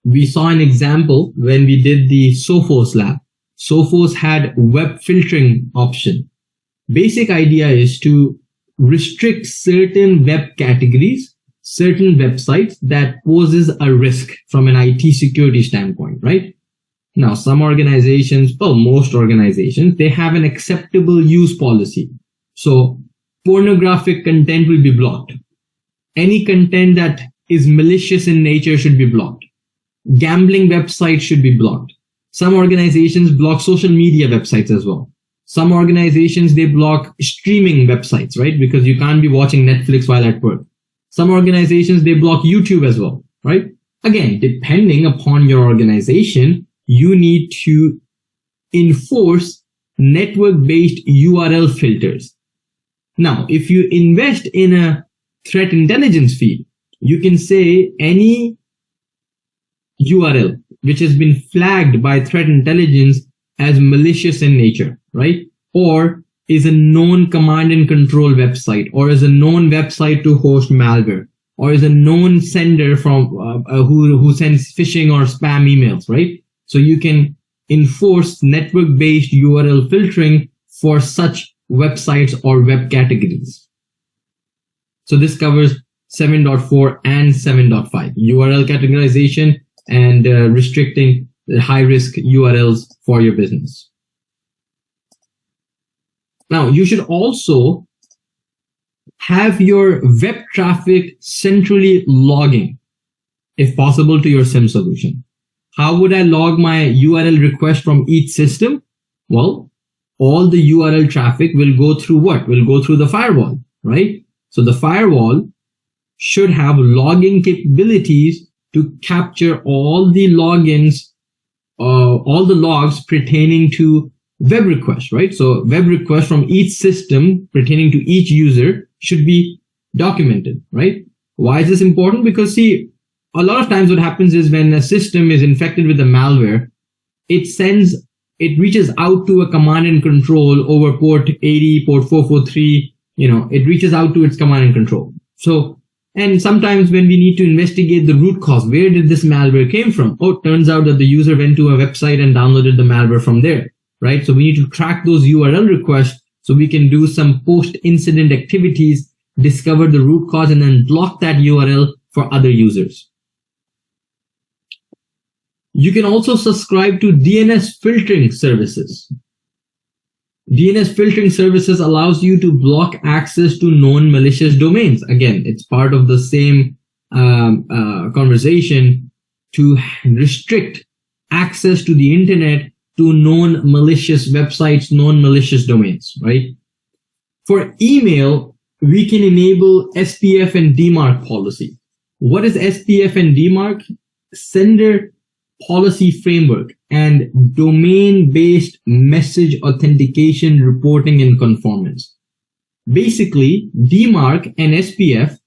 We saw an example when we did the Sophos lab. Sophos had web filtering option. Basic idea is to restrict certain web categories, certain websites that poses a risk from an IT security standpoint, right? Now, some organizations, well, most organizations, they have an acceptable use policy. So pornographic content will be blocked. Any content that is malicious in nature should be blocked. Gambling websites should be blocked. Some organizations block social media websites as well. Some organizations, they block streaming websites, right? Because you can't be watching Netflix while at work. Some organizations, they block YouTube as well, right? Again, depending upon your organization, you need to enforce network-based URL filters. Now, if you invest in a threat intelligence feed, you can say any URL which has been flagged by threat intelligence as malicious in nature, right? Or is a known command and control website, or is a known website to host malware, or is a known sender from who sends phishing or spam emails, right? So you can enforce network-based URL filtering for such websites or web categories. So this covers 7.4 and 7.5, URL categorization and restricting high-risk URLs for your business. Now, you should also have your web traffic centrally logging, if possible, to your SIEM solution. How would I log my URL request from each system? Well, all the URL traffic will go through what? Will go through the firewall, right? So the firewall should have logging capabilities to capture all the logins, all the logs pertaining to web requests, right? So web requests from each system pertaining to each user should be documented, right? Why is this important? Because see, a lot of times what happens is when a system is infected with a malware, it reaches out to a command and control over port 80, port 443, it reaches out to its command and control. So, and sometimes when we need to investigate the root cause, where did this malware came from? Oh, it turns out that the user went to a website and downloaded the malware from there, right? So we need to track those URL requests so we can do some post-incident activities, discover the root cause, and then block that URL for other users. You can also subscribe to DNS filtering services. DNS filtering services allows you to block access to known malicious domains. Again, it's part of the same conversation to restrict access to the internet to known malicious websites, known malicious domains, right? For email, we can enable SPF and DMARC policy. What is SPF and DMARC? Sender policy framework and domain-based message authentication reporting and conformance. Basically, DMARC and SPF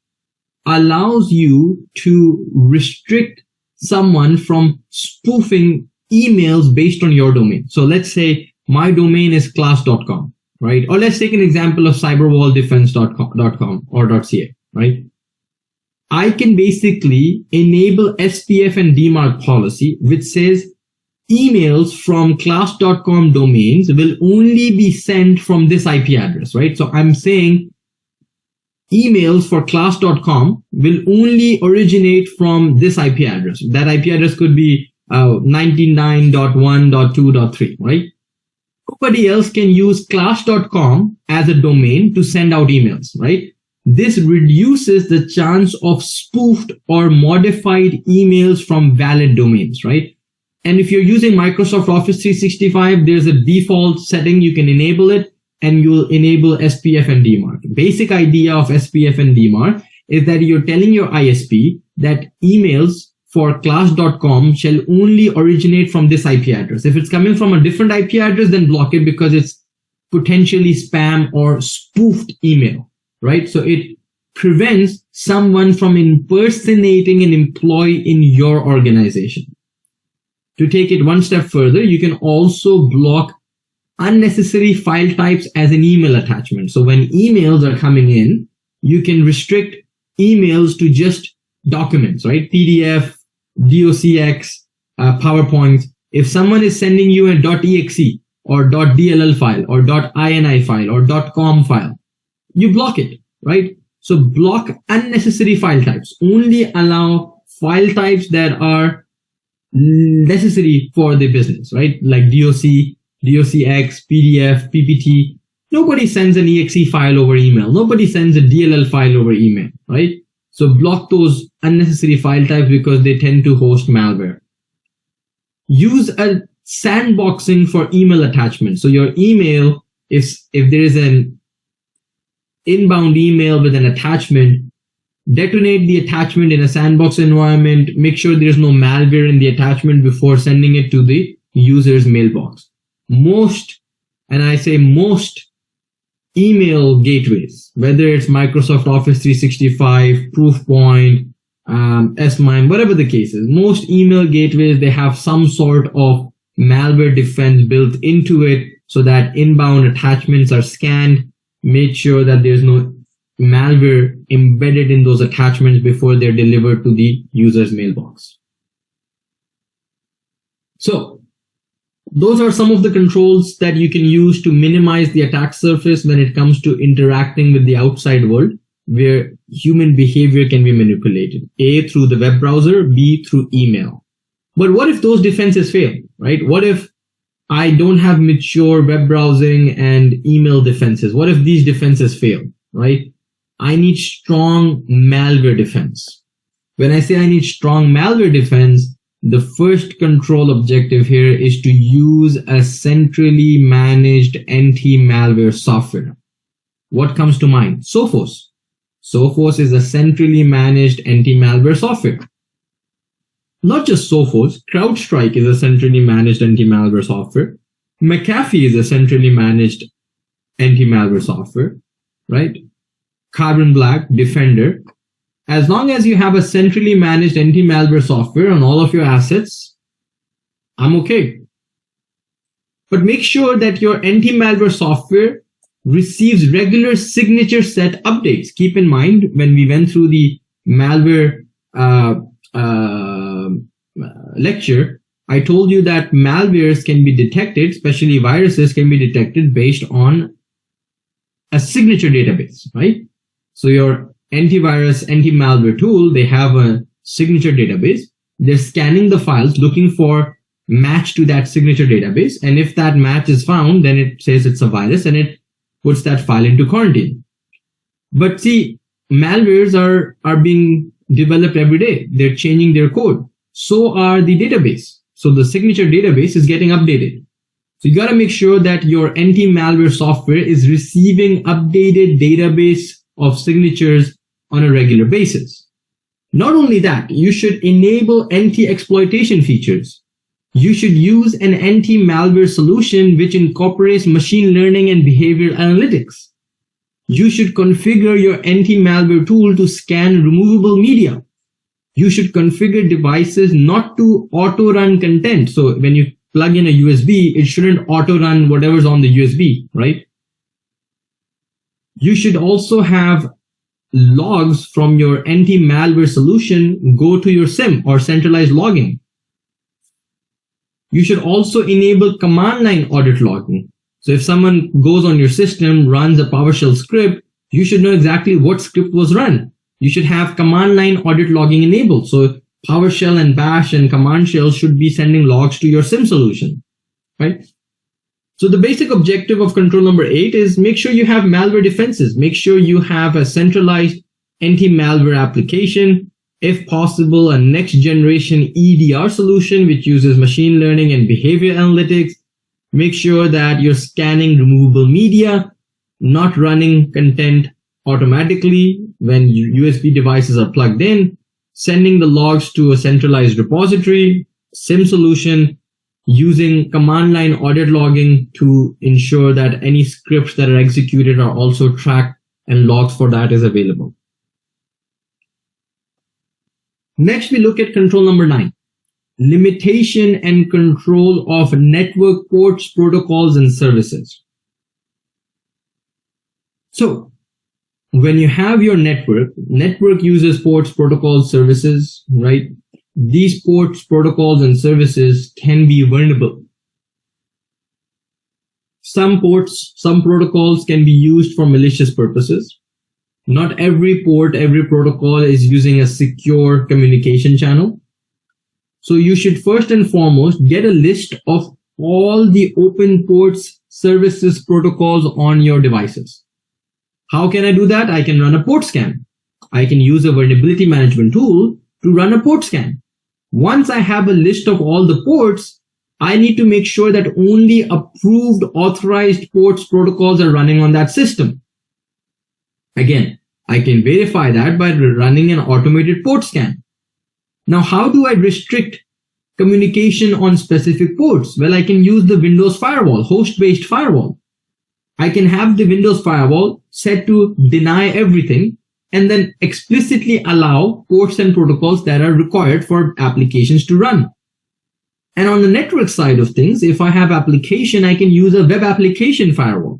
allows you to restrict someone from spoofing emails based on your domain. So let's say my domain is class.com, right? Or let's take an example of cyberwalldefense.com or .ca, right? I can basically enable SPF and DMARC policy, which says emails from class.com domains will only be sent from this IP address, right? So I'm saying emails for class.com will only originate from this IP address. That IP address could be 99.1.2.3, right? Nobody else can use class.com as a domain to send out emails, right? This reduces the chance of spoofed or modified emails from valid domains, right? And if you're using Microsoft Office 365, there's a default setting. You can enable it and you'll enable SPF and DMARC. Basic idea of SPF and DMARC is that you're telling your ISP that emails for class.com shall only originate from this IP address. If it's coming from a different IP address, then block it because it's potentially spam or spoofed email, right? So it prevents someone from impersonating an employee in your organization. To take it one step further, you can also block unnecessary file types as an email attachment. So when emails are coming in, you can restrict emails to just documents, right? PDF, docx, PowerPoint. If someone is sending you a .exe or .dll file or .ini file or .com file, you block it, right? So block unnecessary file types. Only allow file types that are necessary for the business, right? Like DOC, docx, PDF, PPT. Nobody sends an exe file over email. Nobody sends a DLL file over email, right? So block those unnecessary file types because they tend to host malware. Use a sandboxing for email attachment. So your email, if there is an inbound email with an attachment, detonate the attachment in a sandbox environment. Make sure there's no malware in the attachment before sending it to the user's mailbox. Most, and I say most, email gateways, whether it's Microsoft Office 365, Proofpoint, S-MIME, whatever the case is, most email gateways, they have some sort of malware defense built into it so that inbound attachments are scanned. Make sure that there's no malware embedded in those attachments before they're delivered to the user's mailbox. So those are some of the controls that you can use to minimize the attack surface when it comes to interacting with the outside world where human behavior can be manipulated. A, through the web browser, B, through email. But what if those defenses fail, right? What if I don't have mature web browsing and email defenses? What if these defenses fail, right? I need strong malware defense. When I say I need strong malware defense, the first control objective here is to use a centrally managed anti-malware software. What comes to mind? Sophos. Sophos is a centrally managed anti-malware software. Not just Sophos, CrowdStrike is a centrally managed anti-malware software. McAfee is a centrally managed anti-malware software, right? Carbon Black, Defender. As long as you have a centrally managed anti-malware software on all of your assets, I'm okay. But make sure that your anti-malware software receives regular signature set updates. Keep in mind, when we went through the malware lecture, I told you that malwares can be detected, especially viruses can be detected based on a signature database, right? So your antivirus, anti-malware tool, they have a signature database. They're scanning the files looking for match to that signature database. And if that match is found, then it says it's a virus and it puts that file into quarantine. But see, malwares are being developed every day. They're changing their code. So are the database. So the signature database is getting updated. So you got to make sure that your anti-malware software is receiving updated database of signatures on a regular basis. Not only that, you should enable anti-exploitation features. You should use an anti-malware solution which incorporates machine learning and behavioral analytics. You should configure your anti-malware tool to scan removable media. You should configure devices not to auto-run content. So when you plug in a USB, it shouldn't auto-run whatever's on the USB, right? You should also have logs from your anti-malware solution go to your SIM or centralized logging. You should also enable command line audit logging. So if someone goes on your system, runs a PowerShell script, you should know exactly what script was run. You should have command line audit logging enabled. So PowerShell and Bash and Command Shell should be sending logs to your SIM solution, right? So the basic objective of control number 8 is make sure you have malware defenses. Make sure you have a centralized anti-malware application If possible, a next generation EDR solution, which uses machine learning and behavior analytics. Make sure that you're scanning removable media, not running content automatically when USB devices are plugged in, sending the logs to a centralized repository, SIM solution, using command line audit logging to ensure that any scripts that are executed are also tracked and logs for that is available. Next, we look at control number 9. Limitation and control of network ports, protocols, and services. So, when you have your network uses ports, protocols, services, right? These ports, protocols, and services can be vulnerable. Some ports, some protocols can be used for malicious purposes. Not every port, every protocol is using a secure communication channel. So you should first and foremost get a list of all the open ports, services, protocols on your devices. How can I do that? I can run a port scan. I can use a vulnerability management tool to run a port scan. Once I have a list of all the ports, I need to make sure that only approved, authorized ports, protocols are running on that system. Again, I can verify that by running an automated port scan. Now, how do I restrict communication on specific ports? Well, I can use the Windows firewall, host-based firewall. I can have the Windows firewall set to deny everything and then explicitly allow ports and protocols that are required for applications to run. And on the network side of things, if I have application, I can use a web application firewall.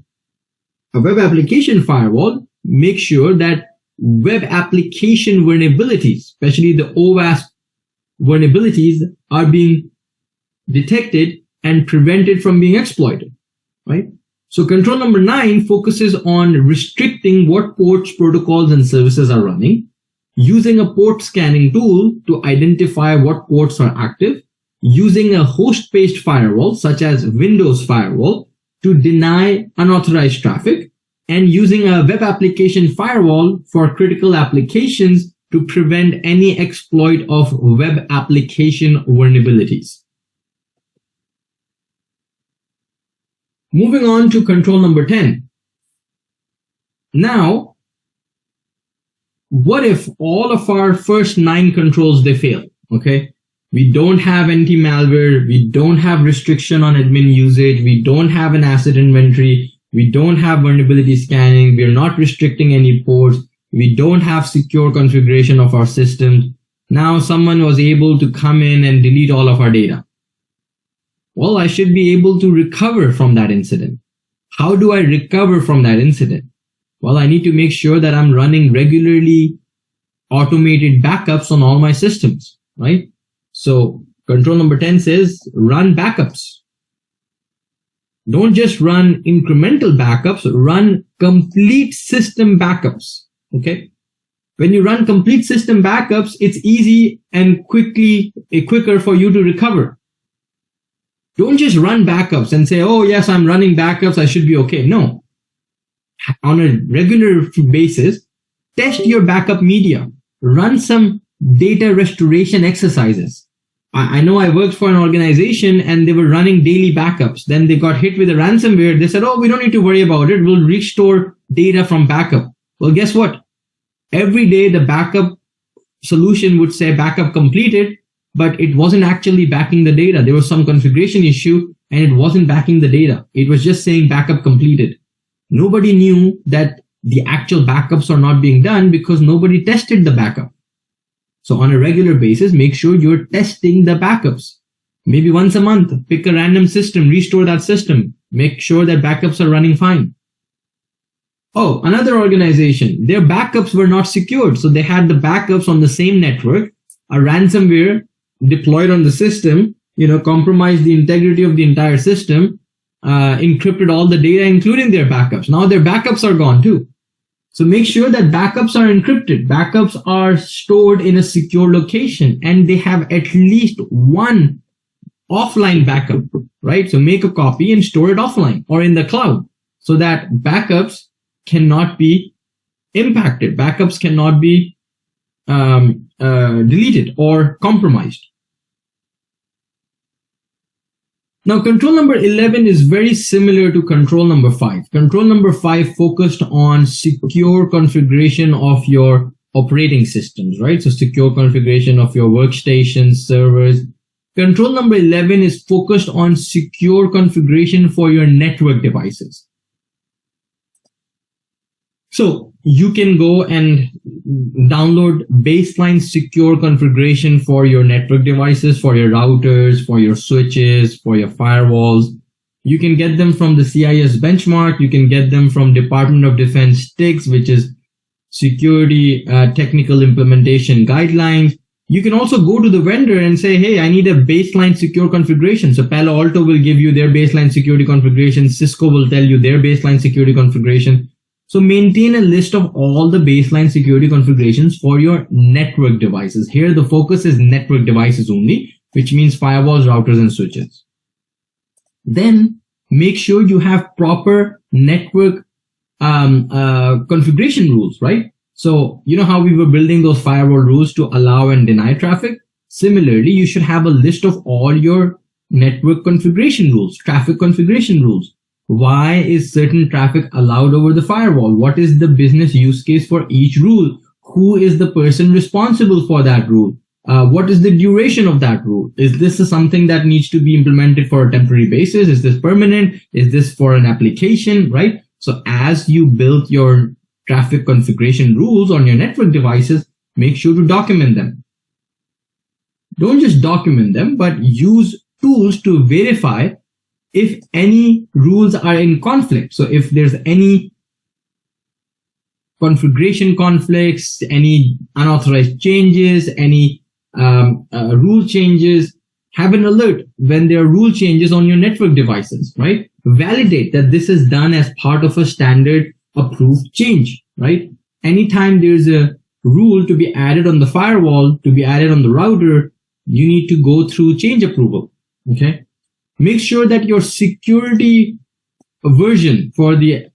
A web application firewall makes sure that web application vulnerabilities, especially the OWASP vulnerabilities, are being detected and prevented from being exploited, right? So control number 9 focuses on restricting what ports, protocols, and services are running, using a port scanning tool to identify what ports are active, using a host-based firewall such as Windows firewall to deny unauthorized traffic, and using a web application firewall for critical applications to prevent any exploit of web application vulnerabilities. Moving on to control number 10. Now, what if all of our first 9 controls, they fail? Okay. We don't have anti-malware. We don't have restriction on admin usage. We don't have an asset inventory. We don't have vulnerability scanning. We're not restricting any ports. We don't have secure configuration of our systems. Now someone was able to come in and delete all of our data. Well, I should be able to recover from that incident. How do I recover from that incident? Well, I need to make sure that I'm running regularly automated backups on all my systems, right? So control number 10 says run backups. Don't just run incremental backups, run complete system backups. Okay. When you run complete system backups, it's easy and quicker for you to recover. Don't just run backups and say, oh yes, I'm running backups, I should be okay. No. On a regular basis, test your backup media. Run some data restoration exercises. I know I worked for an organization and they were running daily backups. Then they got hit with a ransomware. They said, oh, we don't need to worry about it. We'll restore data from backup. Well, guess what? Every day the backup solution would say backup completed, but it wasn't actually backing the data. There was some configuration issue and it wasn't backing the data. It was just saying backup completed. Nobody knew that the actual backups are not being done because nobody tested the backup. So on a regular basis, make sure you're testing the backups. Maybe once a month, pick a random system, restore that system. Make sure that backups are running fine. Oh, another organization, their backups were not secured. So they had the backups on the same network. A ransomware deployed on the system, compromised the integrity of the entire system, encrypted all the data, including their backups. Now their backups are gone too. So make sure that backups are encrypted. Backups are stored in a secure location and they have at least one offline backup, right? So make a copy and store it offline or in the cloud so that backups cannot be impacted. Backups cannot be deleted or compromised. Now, control number 11 is very similar to control number 5. Control number 5 focused on secure configuration of your operating systems, right? So secure configuration of your workstations, servers. Control number 11 is focused on secure configuration for your network devices. So you can go and download baseline secure configuration for your network devices, for your routers, for your switches, for your firewalls. You can get them from the CIS benchmark. You can get them from Department of Defense TIGs, which is Security Technical Implementation Guidelines. You can also go to the vendor and say, hey, I need a baseline secure configuration. So Palo Alto will give you their baseline security configuration. Cisco will tell you their baseline security configuration. So maintain a list of all the baseline security configurations for your network devices. Here, the focus is network devices only, which means firewalls, routers, and switches. Then make sure you have proper network configuration rules, right? So you know how we were building those firewall rules to allow and deny traffic? Similarly, you should have a list of all your network configuration rules, traffic configuration rules. Why is certain traffic allowed over the firewall? What is the business use case for each rule? Who is the person responsible for that rule? What is the duration of that rule? Is this something that needs to be implemented for a temporary basis? Is this permanent? Is this for an application, right? So as you build your traffic configuration rules on your network devices, make sure to document them. Don't just document them, but use tools to verify if any rules are in conflict. So if there's any configuration conflicts, any unauthorized changes, any rule changes, have an alert when there are rule changes on your network devices, right? Validate that this is done as part of a standard approved change, right? Anytime there's a rule to be added on the firewall, to be added on the router, you need to go through change approval, okay? Make sure that your security version for the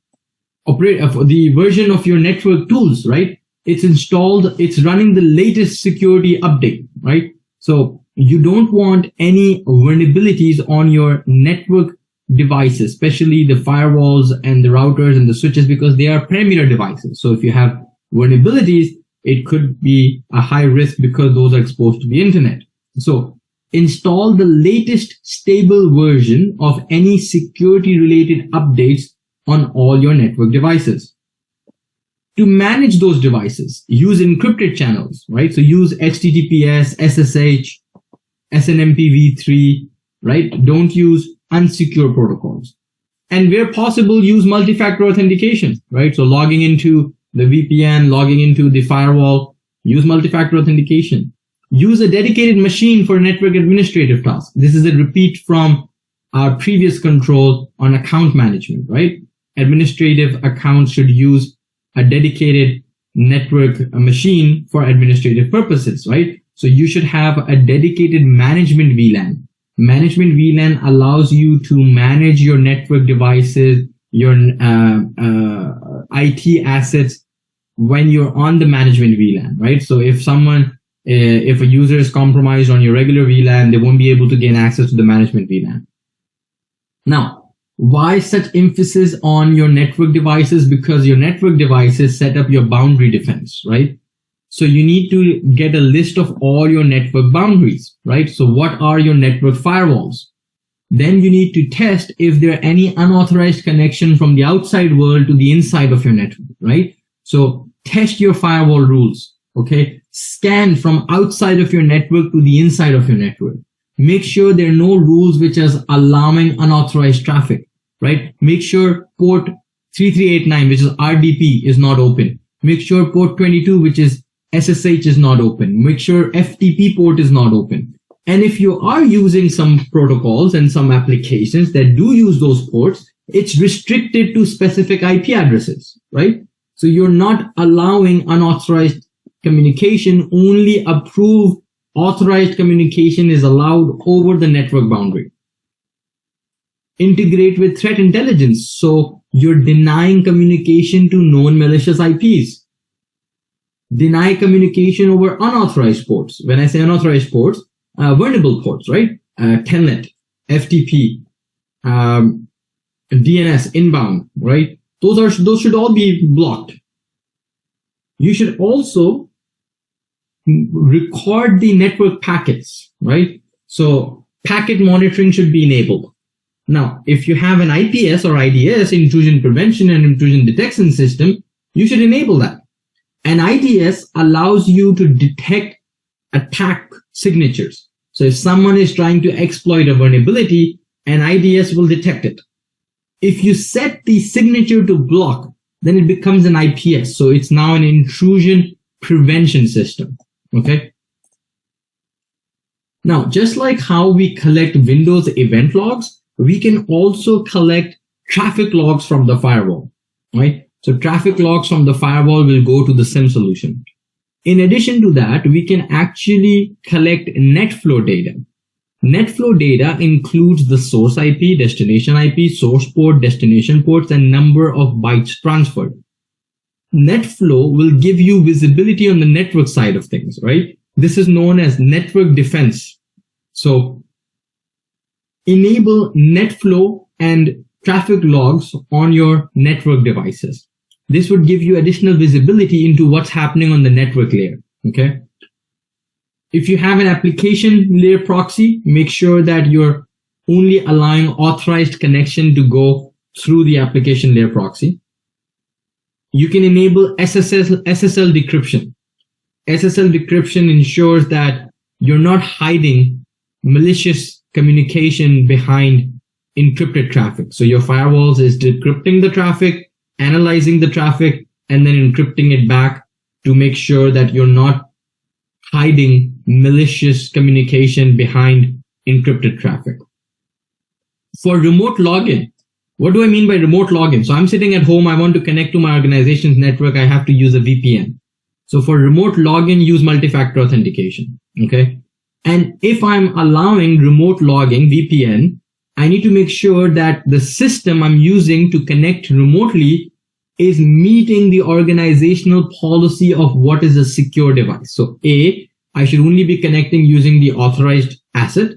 version of your network tools, right? It's installed, it's running the latest security update, right? So you don't want any vulnerabilities on your network devices, especially the firewalls and the routers and the switches, because they are perimeter devices. So if you have vulnerabilities, it could be a high risk because those are exposed to the internet. So install the latest stable version of any security related updates on all your network devices. To manage those devices, use encrypted channels, right? So use HTTPS, SSH, SNMP v3, right? Don't use unsecure protocols. And where possible, use multi-factor authentication, right? So logging into the VPN, logging into the firewall, use multi-factor authentication. Use a dedicated machine for network administrative tasks. This is a repeat from our previous control on account management, right? Administrative accounts should use a dedicated network machine for administrative purposes, right? So you should have a dedicated management VLAN. Management VLAN allows you to manage your network devices, your IT assets when you're on the management VLAN, right? So if a user is compromised on your regular VLAN, they won't be able to gain access to the management VLAN. Now, why such emphasis on your network devices? Because your network devices set up your boundary defense, right? So you need to get a list of all your network boundaries, right? So what are your network firewalls? Then you need to test if there are any unauthorized connection from the outside world to the inside of your network, right? So test your firewall rules, okay? Scan from outside of your network to the inside of your network. Make sure there are no rules which are allowing unauthorized traffic, right? Make sure port 3389, which is RDP, is not open. Make sure port 22, which is SSH, is not open. Make sure FTP port is not open. And if you are using some protocols and some applications that do use those ports, it's restricted to specific IP addresses, right? So you're not allowing unauthorized communication. Only approved authorized communication is allowed over the network boundary. Integrate with threat intelligence. So you're denying communication to known malicious IPs. deny communication over unauthorized ports. When I say unauthorized ports, vulnerable ports, right? Telnet, FTP, DNS, inbound, right? Those should all be blocked. You should also record the network packets, right? So packet monitoring should be enabled. Now, if you have an IPS or IDS, intrusion prevention and intrusion detection system, you should enable that. An IDS allows you to detect attack signatures. So if someone is trying to exploit a vulnerability, an IDS will detect it. If you set the signature to block, then it becomes an IPS. So it's now an intrusion prevention system. Okay. Now, just like how we collect Windows event logs, we can also collect traffic logs from the firewall, right? So traffic logs from the firewall will go to the SIEM solution. In addition to that, we can actually collect net flow data. Net flow data includes the source IP, destination IP, source port, destination ports, and number of bytes transferred. Net flow will give you visibility on the network side of things, right? This is known as network defense. So enable net flow and traffic logs on your network devices. This would give you additional visibility into what's happening on the network layer, okay? If you have an application layer proxy, make sure that you're only allowing authorized connection to go through the application layer proxy. You can enable SSL decryption. SSL decryption ensures that you're not hiding malicious communication behind encrypted traffic. So your firewalls is decrypting the traffic, analyzing the traffic, and then encrypting it back to make sure that you're not hiding malicious communication behind encrypted traffic. For remote login, what do I mean by remote login? So I'm sitting at home, I want to connect to my organization's network, I have to use a VPN. So for remote login, use multi-factor authentication, okay? And if I'm allowing remote logging, VPN, I need to make sure that the system I'm using to connect remotely is meeting the organizational policy of what is a secure device. So A, I should only be connecting using the authorized asset.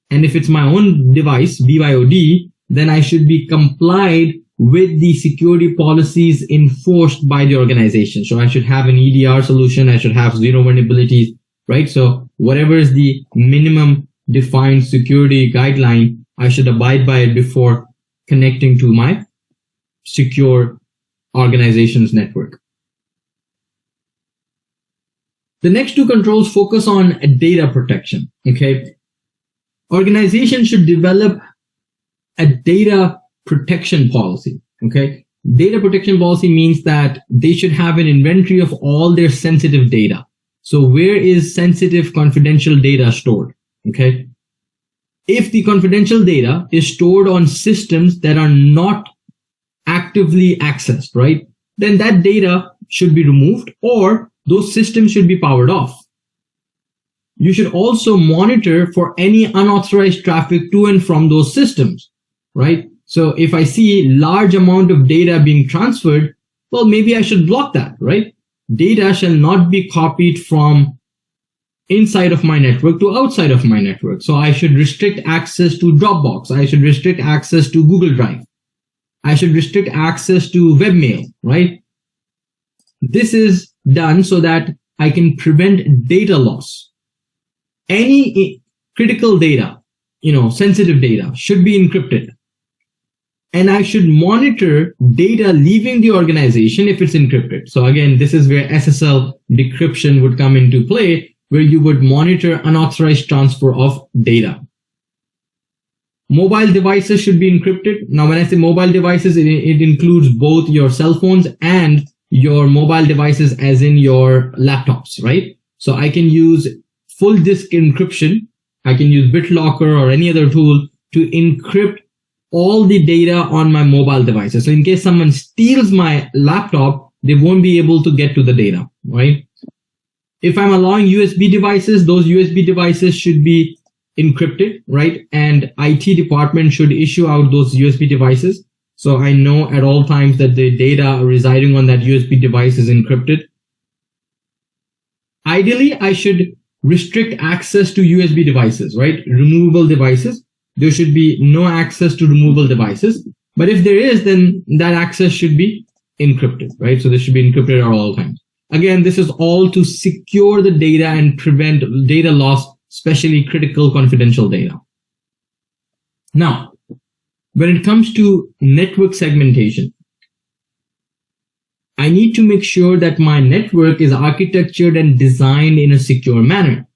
And if it's my own device, BYOD, then I should be complied with the security policies enforced by the organization. So I should have an EDR solution. I should have zero vulnerabilities, right? So whatever is the minimum defined security guideline, I should abide by it before connecting to my secure organization's network. The next two controls focus on data protection, okay? Organizations should develop a data protection policy, okay? Data protection policy means that they should have an inventory of all their sensitive data. So where is sensitive confidential data stored, okay? If the confidential data is stored on systems that are not actively accessed, right, then that data should be removed or those systems should be powered off. You should also monitor for any unauthorized traffic to and from those systems, right? So if I see large amount of data being transferred, well, maybe I should block that, right? Data shall not be copied from inside of my network to outside of my network. So I should restrict access to Dropbox. I should restrict access to Google Drive. I should restrict access to webmail, right? This is done so that I can prevent data loss. Any critical data, sensitive data should be encrypted. And I should monitor data leaving the organization if it's encrypted. So again, this is where SSL decryption would come into play, where you would monitor unauthorized transfer of data. Mobile devices should be encrypted. Now, when I say mobile devices, it includes both your cell phones and your mobile devices, as in your laptops, right? So I can use full disk encryption. I can use BitLocker or any other tool to encrypt all the data on my mobile devices. So in case someone steals my laptop, they won't be able to get to the data, right? If I'm allowing USB devices, those USB devices should be encrypted, right? And IT department should issue out those USB devices. So I know at all times that the data residing on that USB device is encrypted. Ideally, I should restrict access to USB devices, right? Removable devices. There should be no access to removable devices. But if there is, then that access should be encrypted, right? So this should be encrypted at all times. Again, this is all to secure the data and prevent data loss, especially critical confidential data. Now, when it comes to network segmentation, I need to make sure that my network is architectured and designed in a secure manner.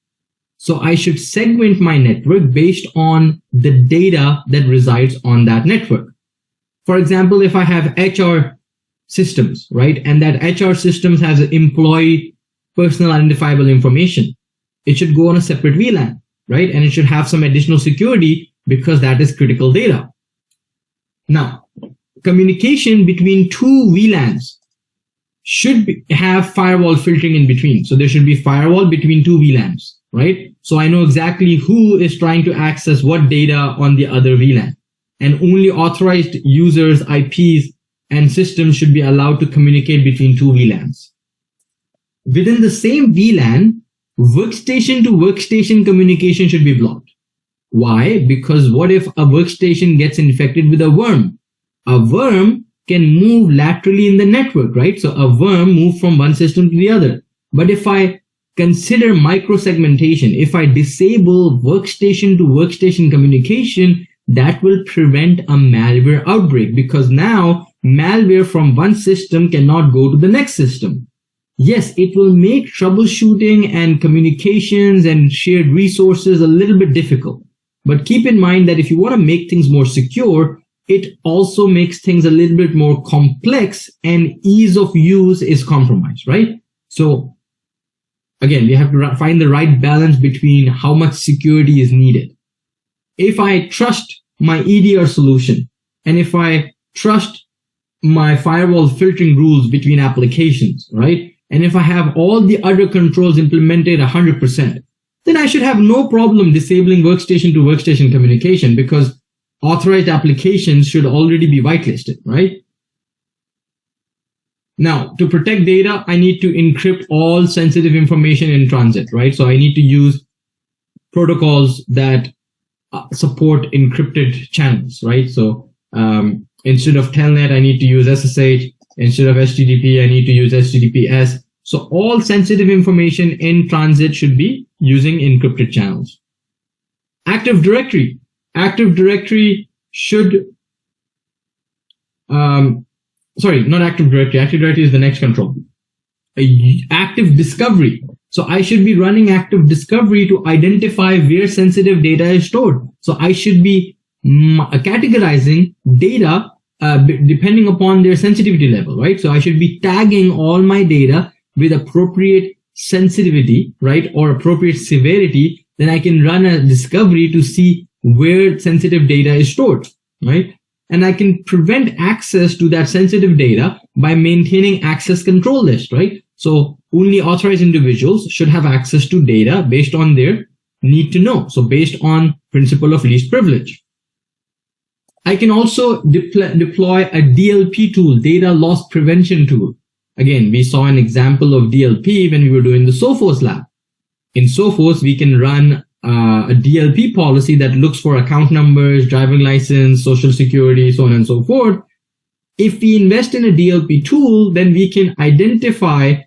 So I should segment my network based on the data that resides on that network. For example, if I have HR systems, right, and that HR systems has employee personal identifiable information, it should go on a separate VLAN, right? And it should have some additional security because that is critical data. Now, communication between two VLANs should have firewall filtering in between. So there should be firewall between two VLANs, right? So I know exactly who is trying to access what data on the other VLAN. And only authorized users, IPs, and systems should be allowed to communicate between two VLANs. Within the same VLAN, workstation to workstation communication should be blocked. Why? Because what if a workstation gets infected with a worm? A worm can move laterally in the network, right? So a worm moves from one system to the other. But if I consider microsegmentation, if I disable workstation to workstation communication, that will prevent a malware outbreak, because now malware from one system cannot go to the next system. Yes, it will make troubleshooting and communications and shared resources a little bit difficult. But keep in mind that if you want to make things more secure, it also makes things a little bit more complex, and ease of use is compromised, right? So again, we have to find the right balance between how much security is needed. If I trust my EDR solution, and if I trust my firewall filtering rules between applications, right? And if I have all the other controls implemented 100%, then I should have no problem disabling workstation to workstation communication, because authorized applications should already be whitelisted, right? Now, to protect data, I need to encrypt all sensitive information in transit, right? So I need to use protocols that support encrypted channels, right? So instead of Telnet, I need to use SSH. Instead of HTTP, I need to use HTTPS. So all sensitive information in transit should be using encrypted channels. Active Directory. Active Directory should, sorry, not Active Directory. Active Directory is the next control. Active Discovery. So I should be running Active Discovery to identify where sensitive data is stored. So I should be categorizing data depending upon their sensitivity level, right? So I should be tagging all my data with appropriate sensitivity, right, or appropriate severity. Then I can run a discovery to see where sensitive data is stored, right? And I can prevent access to that sensitive data by maintaining access control list, right? So only authorized individuals should have access to data based on their need to know. So based on principle of least privilege. I can also deploy a DLP tool, data loss prevention tool. Again, we saw an example of DLP when we were doing the Sophos lab. In Sophos, we can run a DLP policy that looks for account numbers, driving license, social security, so on and so forth. If we invest in a DLP tool, then we can identify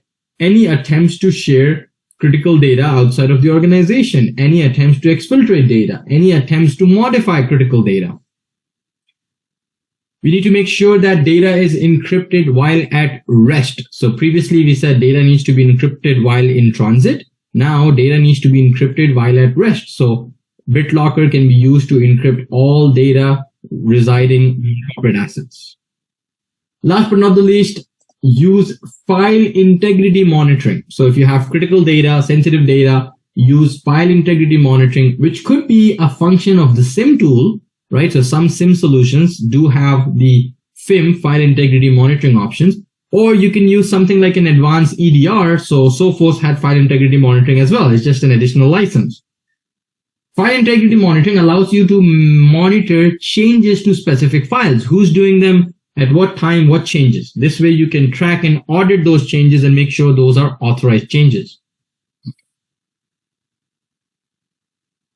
any attempts to share critical data outside of the organization, any attempts to exfiltrate data, any attempts to modify critical data. We need to make sure that data is encrypted while at rest. So previously we said data needs to be encrypted while in transit. Now data needs to be encrypted while at rest. So BitLocker can be used to encrypt all data residing in corporate assets. Last but not the least, use file integrity monitoring. So if you have critical data, sensitive data, use file integrity monitoring, which could be a function of the SIM tool, right? So some SIM solutions do have the FIM, file integrity monitoring options, or you can use something like an advanced EDR. So Sophos had file integrity monitoring as well. It's just an additional license. File integrity monitoring allows you to monitor changes to specific files. Who's doing them, at what time, what changes. This way you can track and audit those changes and make sure those are authorized changes.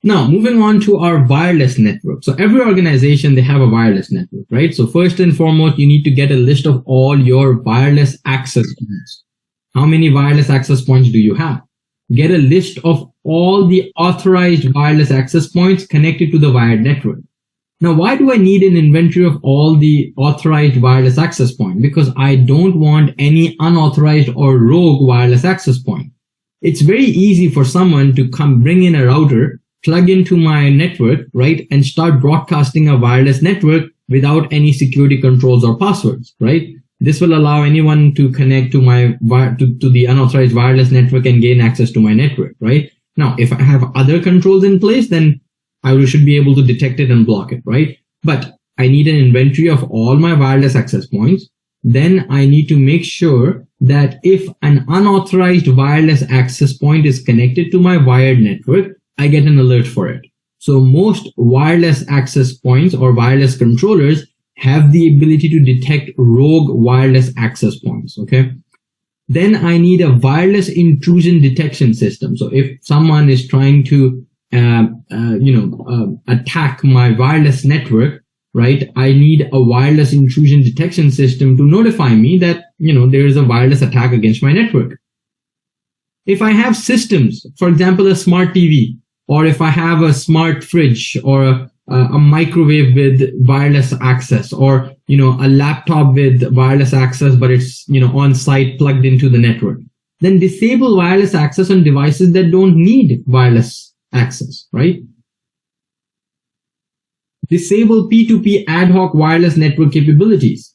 Now, moving on to our wireless network. So every organization, they have a wireless network, right? So first and foremost, you need to get a list of all your wireless access points. How many wireless access points do you have? Get a list of all the authorized wireless access points connected to the wired network. Now, why do I need an inventory of all the authorized wireless access points? Because I don't want any unauthorized or rogue wireless access point. It's very easy for someone to bring in a router, plug into my network, right, and start broadcasting a wireless network without any security controls or passwords, right? This will allow anyone to connect to to the unauthorized wireless network and gain access to my network, right? Now, if I have other controls in place, then I should be able to detect it and block it, right? But I need an inventory of all my wireless access points. Then I need to make sure that if an unauthorized wireless access point is connected to my wired network, I get an alert for it. So most wireless access points or wireless controllers have the ability to detect rogue wireless access points, okay? Then I need a wireless intrusion detection system. So if someone is trying to, attack my wireless network, right, I need a wireless intrusion detection system to notify me that, there is a wireless attack against my network. If I have systems, for example, a smart TV, or if I have a smart fridge or a microwave with wireless access, or, a laptop with wireless access, but it's, on site plugged into the network, then disable wireless access on devices that don't need wireless access, right? Disable P2P ad hoc wireless network capabilities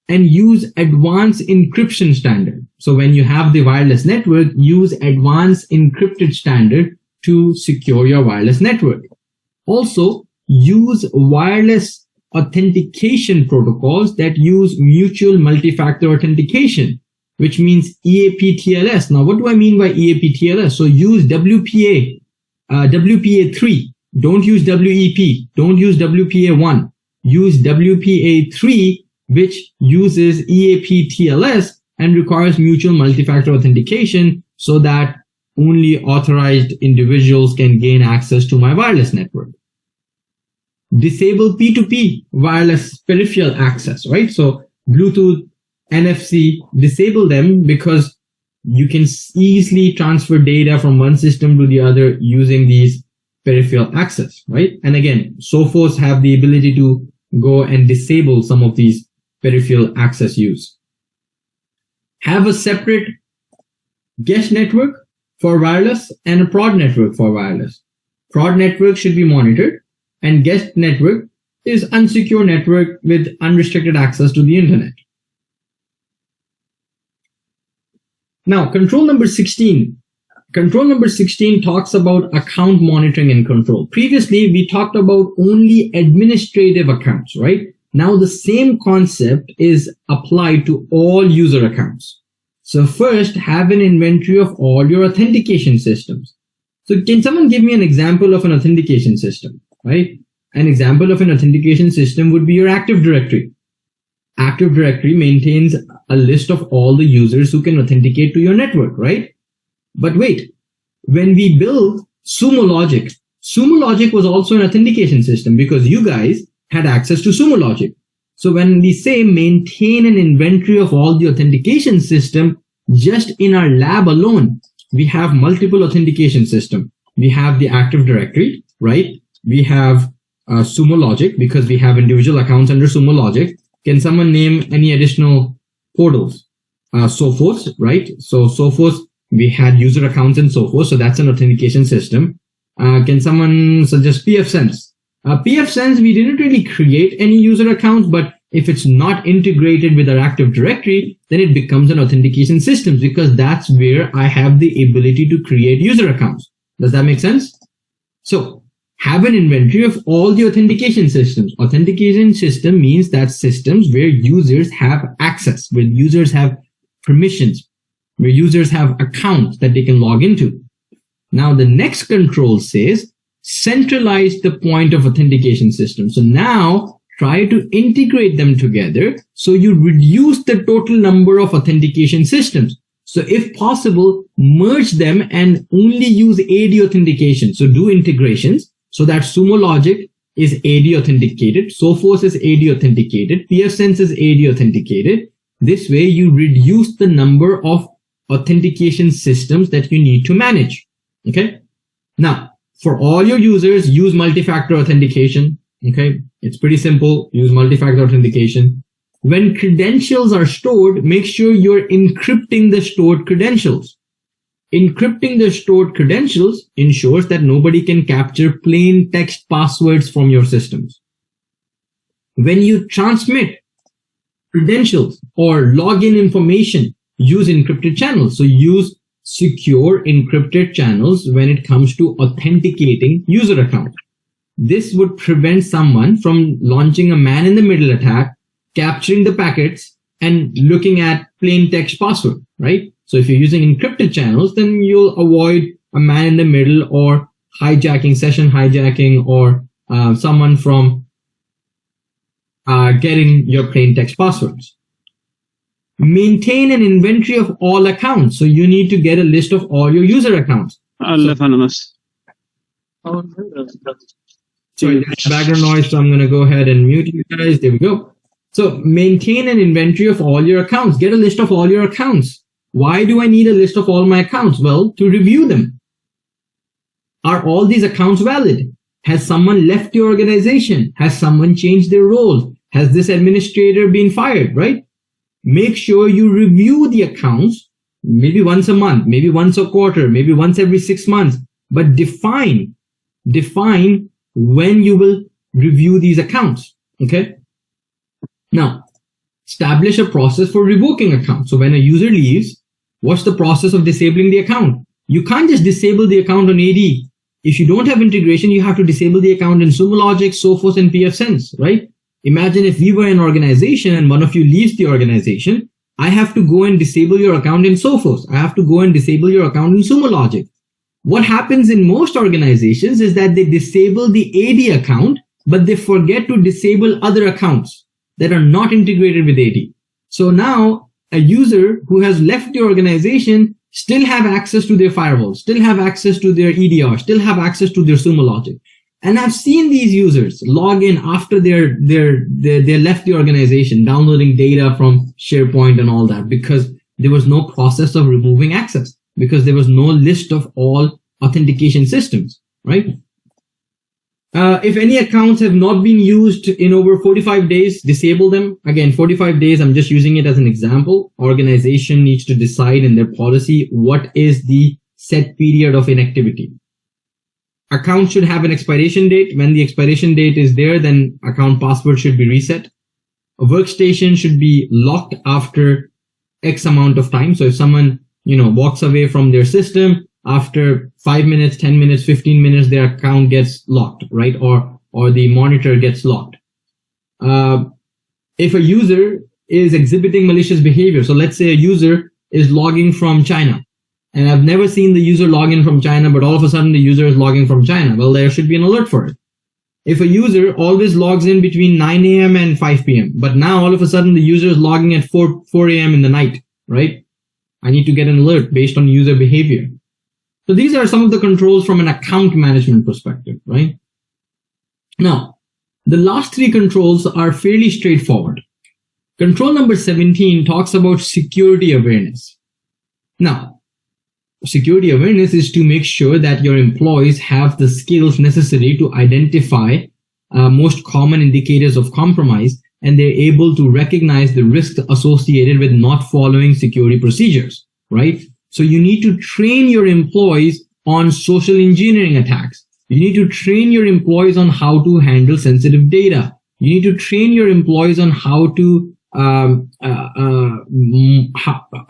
and use advanced encryption standard. So when you have the wireless network, use advanced encrypted standard to secure your wireless network. Also, use wireless authentication protocols that use mutual multi-factor authentication, which means EAP-TLS. Now, what do I mean by EAP-TLS? So use WPA3. Don't use WEP. Don't use WPA1. Use WPA3, which uses EAP-TLS and requires mutual multi-factor authentication so that only authorized individuals can gain access to my wireless network. Disable P2P wireless peripheral access, right? So Bluetooth, NFC, disable them because you can easily transfer data from one system to the other using these peripheral access, right? And again, Sophos have the ability to go and disable some of these peripheral access use. Have a separate guest network for wireless and a prod network for wireless. Prod network should be monitored, and guest network is unsecure network with unrestricted access to the internet. Now, control number 16. Control number 16 talks about account monitoring and control. Previously, we talked about only administrative accounts, right? Now, the same concept is applied to all user accounts. So first, have an inventory of all your authentication systems. So can someone give me an example of an authentication system, right? An example of an authentication system would be your Active Directory. Active Directory maintains a list of all the users who can authenticate to your network, right? But wait, when we built Sumo Logic was also an authentication system because you guys had access to Sumo Logic. So when we say maintain an inventory of all the authentication system, just in our lab alone, we have multiple authentication system. We have the Active Directory, right? We have Sumo Logic because we have individual accounts under Sumo Logic. Can someone name any additional portals? Sophos, right? So Sophos, we had user accounts in Sophos, so that's an authentication system. Can someone suggest pfSense? pfSense, we didn't really create any user accounts, but if it's not integrated with our Active Directory, then it becomes an authentication system because that's where I have the ability to create user accounts. Does that make sense? So have an inventory of all the authentication systems. Authentication system means that systems where users have access, where users have permissions, where users have accounts that they can log into. Now the next control says centralize the point of authentication system. So now try to integrate them together so you reduce the total number of authentication systems. So if possible, merge them and only use AD authentication. So do integrations So that Sumo Logic is AD authenticated, Sophos is AD authenticated, pfSense is AD authenticated. This way you reduce the number of authentication systems that you need to manage. Okay. Now, for all your users, use multi-factor authentication. Okay. It's pretty simple. Use multi-factor authentication. When credentials are stored, make sure you're encrypting the stored credentials. Encrypting the stored credentials ensures that nobody can capture plain text passwords from your systems. When you transmit credentials or login information, use encrypted channels. So use secure encrypted channels when it comes to authenticating user accounts. This would prevent someone from launching a man-in-the-middle attack, capturing the packets, and looking at plain text password, right? So if you're using encrypted channels, then you'll avoid a man-in-the-middle or hijacking, session hijacking, or someone from getting your plain text passwords. Maintain an inventory of all accounts. So you need to get a list of all your user accounts. Sorry, there's background noise, so I'm going to go ahead and mute you guys. There we go. So maintain an inventory of all your accounts. Get a list of all your accounts. Why do I need a list of all my accounts? Well, to review them. Are all these accounts valid? Has someone left the organization? Has someone changed their role? Has this administrator been fired, right? Make sure you review the accounts, maybe once a month, maybe once a quarter, maybe once every 6 months, but define when you will review these accounts, okay? Now, establish a process for revoking accounts. So when a user leaves, what's the process of disabling the account? You can't just disable the account on AD. If you don't have integration, you have to disable the account in Sumo Logic, Sophos, and pfSense, right? Imagine if we were an organization and one of you leaves the organization, I have to go and disable your account in Sophos. I have to go and disable your account in Sumo Logic. What happens in most organizations is that they disable the AD account, but they forget to disable other accounts that are not integrated with AD. So now a user who has left the organization still have access to their firewall, still have access to their EDR, still have access to their Sumo Logic. And I've seen these users log in after they left the organization, downloading data from SharePoint and all that, because there was no process of removing access, because there was no list of all authentication systems, right? If any accounts have not been used in over 45 days, disable them. Again, 45 days, I'm just using it as an example. Organization needs to decide in their policy what is the set period of inactivity. Account should have an expiration date. When the expiration date is there, then account password should be reset. A workstation should be locked after X amount of time. So if someone, walks away from their system, after 5 minutes, 10 minutes, 15 minutes, their account gets locked, right? Or the monitor gets locked. If a user is exhibiting malicious behavior, so let's say a user is logging from China, and I've never seen the user log in from China, but all of a sudden the user is logging from China. Well, there should be an alert for it. If a user always logs in between 9 a.m. and 5 p.m., but now all of a sudden the user is logging at 4 a.m. in the night, right? I need to get an alert based on user behavior. So these are some of the controls from an account management perspective, right? Now, the last three controls are fairly straightforward. Control number 17 talks about security awareness. Now, security awareness is to make sure that your employees have the skills necessary to identify most common indicators of compromise, and they're able to recognize the risks associated with not following security procedures, right? So you need to train your employees on social engineering attacks. You need to train your employees on how to handle sensitive data. You need to train your employees on how to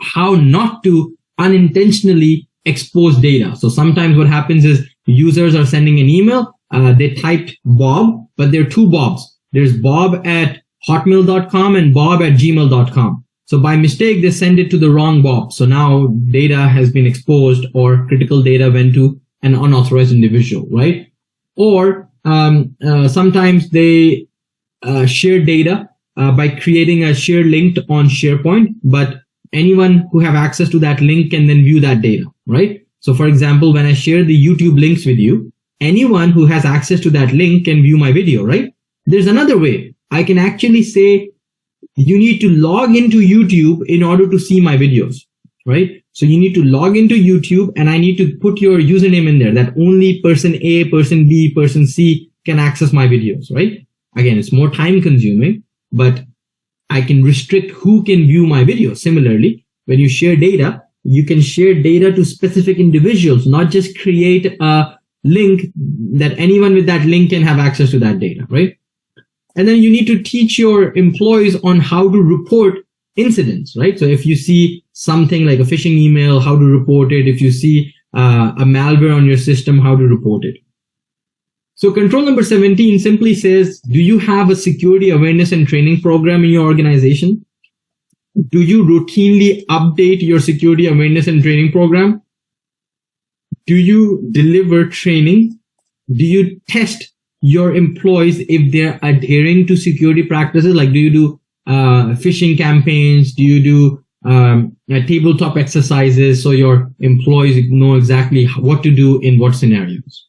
how not to unintentionally expose data. So sometimes what happens is users are sending an email, they typed Bob, but there are two Bobs. There's Bob at hotmail.com and Bob at gmail.com. So by mistake, they send it to the wrong Bob. So now data has been exposed, or critical data went to an unauthorized individual, right? Or sometimes they share data by creating a shared link on SharePoint, but anyone who have access to that link can then view that data, right? So for example, when I share the YouTube links with you, anyone who has access to that link can view my video, right? There's another way. I can actually say, you need to log into YouTube in order to see my videos, right? So you need to log into YouTube and I need to put your username in there that only person A, person B, person C can access my videos, right? Again, it's more time consuming, but I can restrict who can view my videos. Similarly, when you share data, you can share data to specific individuals, not just create a link that anyone with that link can have access to that data, right? And then you need to teach your employees on how to report incidents, right? So if you see something like a phishing email, how to report it. If you see a malware on your system, how to report it. So control number 17 simply says, do you have a security awareness and training program in your organization? Do you routinely update your security awareness and training program? Do you deliver training? Do you test your employees if they're adhering to security practices? Like, do you do phishing campaigns? Do you do tabletop exercises so your employees know exactly what to do in what scenarios?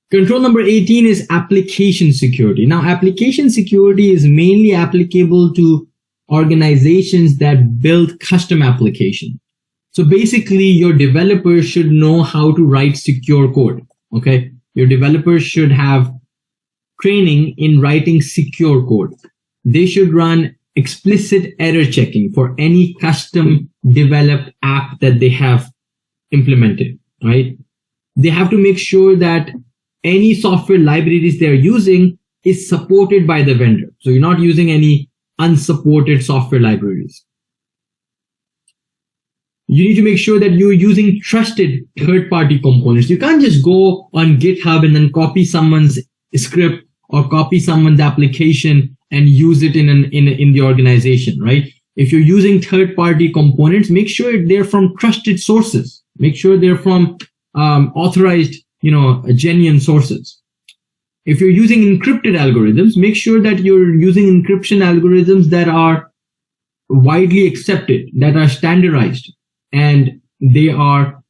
Control number 18 is application security. Now, application security is mainly applicable to organizations that build custom applications. So basically, your developers should know how to write secure code. Okay, your developers should have training in writing secure code. They should run explicit error checking for any custom developed app that they have implemented, right? They have to make sure that any software libraries they're using is supported by the vendor. So you're not using any unsupported software libraries. You need to make sure that you're using trusted third-party components. You can't just go on GitHub and then copy someone's script or copy someone's application and use it in the organization, right? If you're using third-party components, make sure they're from trusted sources. Make sure they're from authorized, genuine sources. If you're using encrypted algorithms, make sure that you're using encryption algorithms that are widely accepted, that are standardized, and they are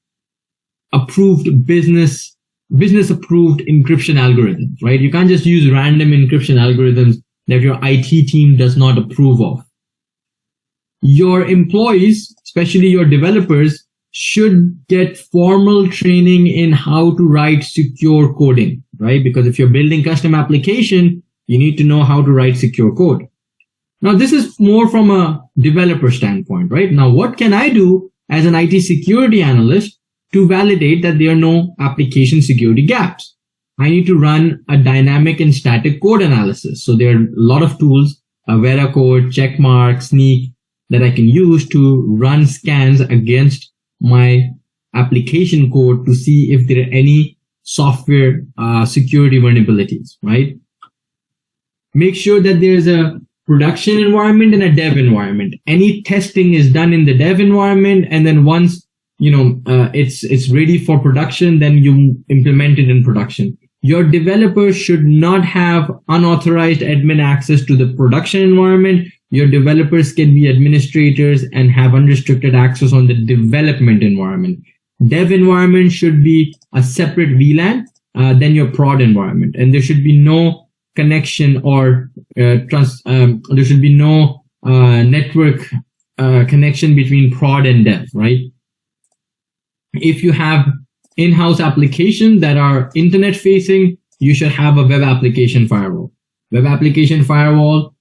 approved business approved encryption algorithms, right? You can't just use random encryption algorithms that your IT team does not approve of. Your employees, especially your developers, should get formal training in how to write secure coding, right? Because if you're building custom application, you need to know how to write secure code. Now, this is more from a developer standpoint, right? Now, what can I do as an IT security analyst to validate that there are no application security gaps? I need to run a dynamic and static code analysis. So there are a lot of tools, Veracode, Checkmark, Sneak, that I can use to run scans against my application code to see if there are any software security vulnerabilities, right? Make sure that there's a production environment and a dev environment. Any testing is done in the dev environment, and then once it's ready for production, then you implement it in production. Your developers should not have unauthorized admin access to the production environment. Your developers can be administrators and have unrestricted access on the development environment. Dev environment should be a separate VLAN than your prod environment, and there should be no connection or there should be no network connection between prod and dev, right? If you have in-house applications that are internet facing, you should have a web application firewall. Web application firewall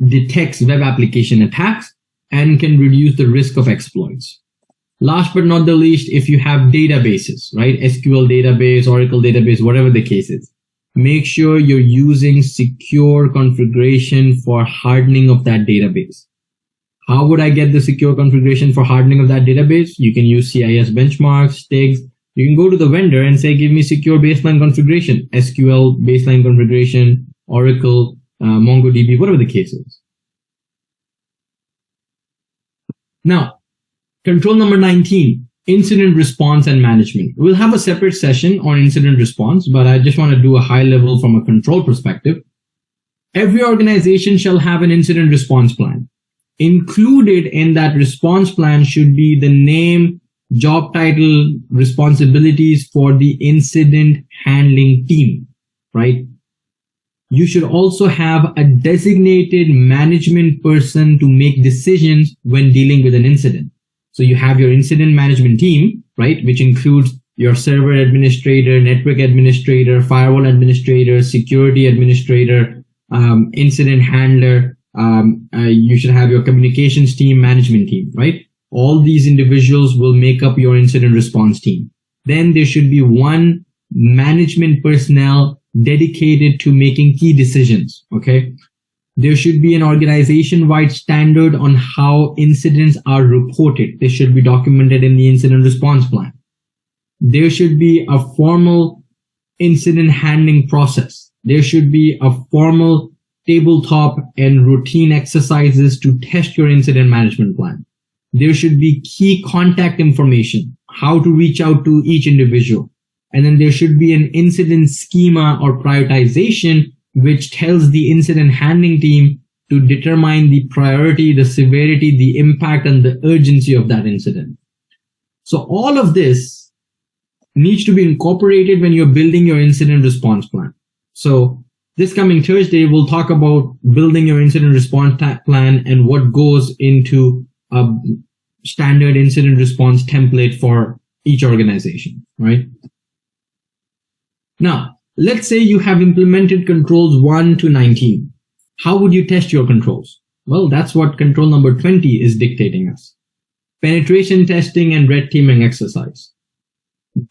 detects web application attacks and can reduce the risk of exploits. Last but not the least, if you have databases, right? SQL database, Oracle database, whatever the case is, make sure you're using secure configuration for hardening of that database. How would I get the secure configuration for hardening of that database? You can use CIS benchmarks, STIGs. You can go to the vendor and say, give me secure baseline configuration, SQL baseline configuration, Oracle, MongoDB, whatever the case is. Now, control number 19, incident response and management. We'll have a separate session on incident response, but I just want to do a high level from a control perspective. Every organization shall have an incident response plan. Included in that response plan should be the name job title, responsibilities for the incident handling team, right? You should also have a designated management person to make decisions when dealing with an incident. So you have your incident management team, right, which includes your server administrator, network administrator, firewall administrator, security administrator, incident handler. You should have your communications team, management team, right? All these individuals will make up your incident response team. Then there should be one management personnel dedicated to making key decisions, okay? There should be an organization-wide standard on how incidents are reported. They should be documented in the incident response plan. There should be a formal incident handling process. There should be a formal tabletop and routine exercises to test your incident management plan. There should be key contact information, how to reach out to each individual. And then there should be an incident schema or prioritization, which tells the incident handling team to determine the priority, the severity, the impact, and the urgency of that incident. So all of this needs to be incorporated when you're building your incident response plan. So this coming Thursday, we'll talk about building your incident response plan and what goes into a standard incident response template for each organization, right? Now, let's say you have implemented controls 1 to 19. How would you test your controls? Well, that's what control number 20 is dictating us. Penetration testing and red teaming exercise.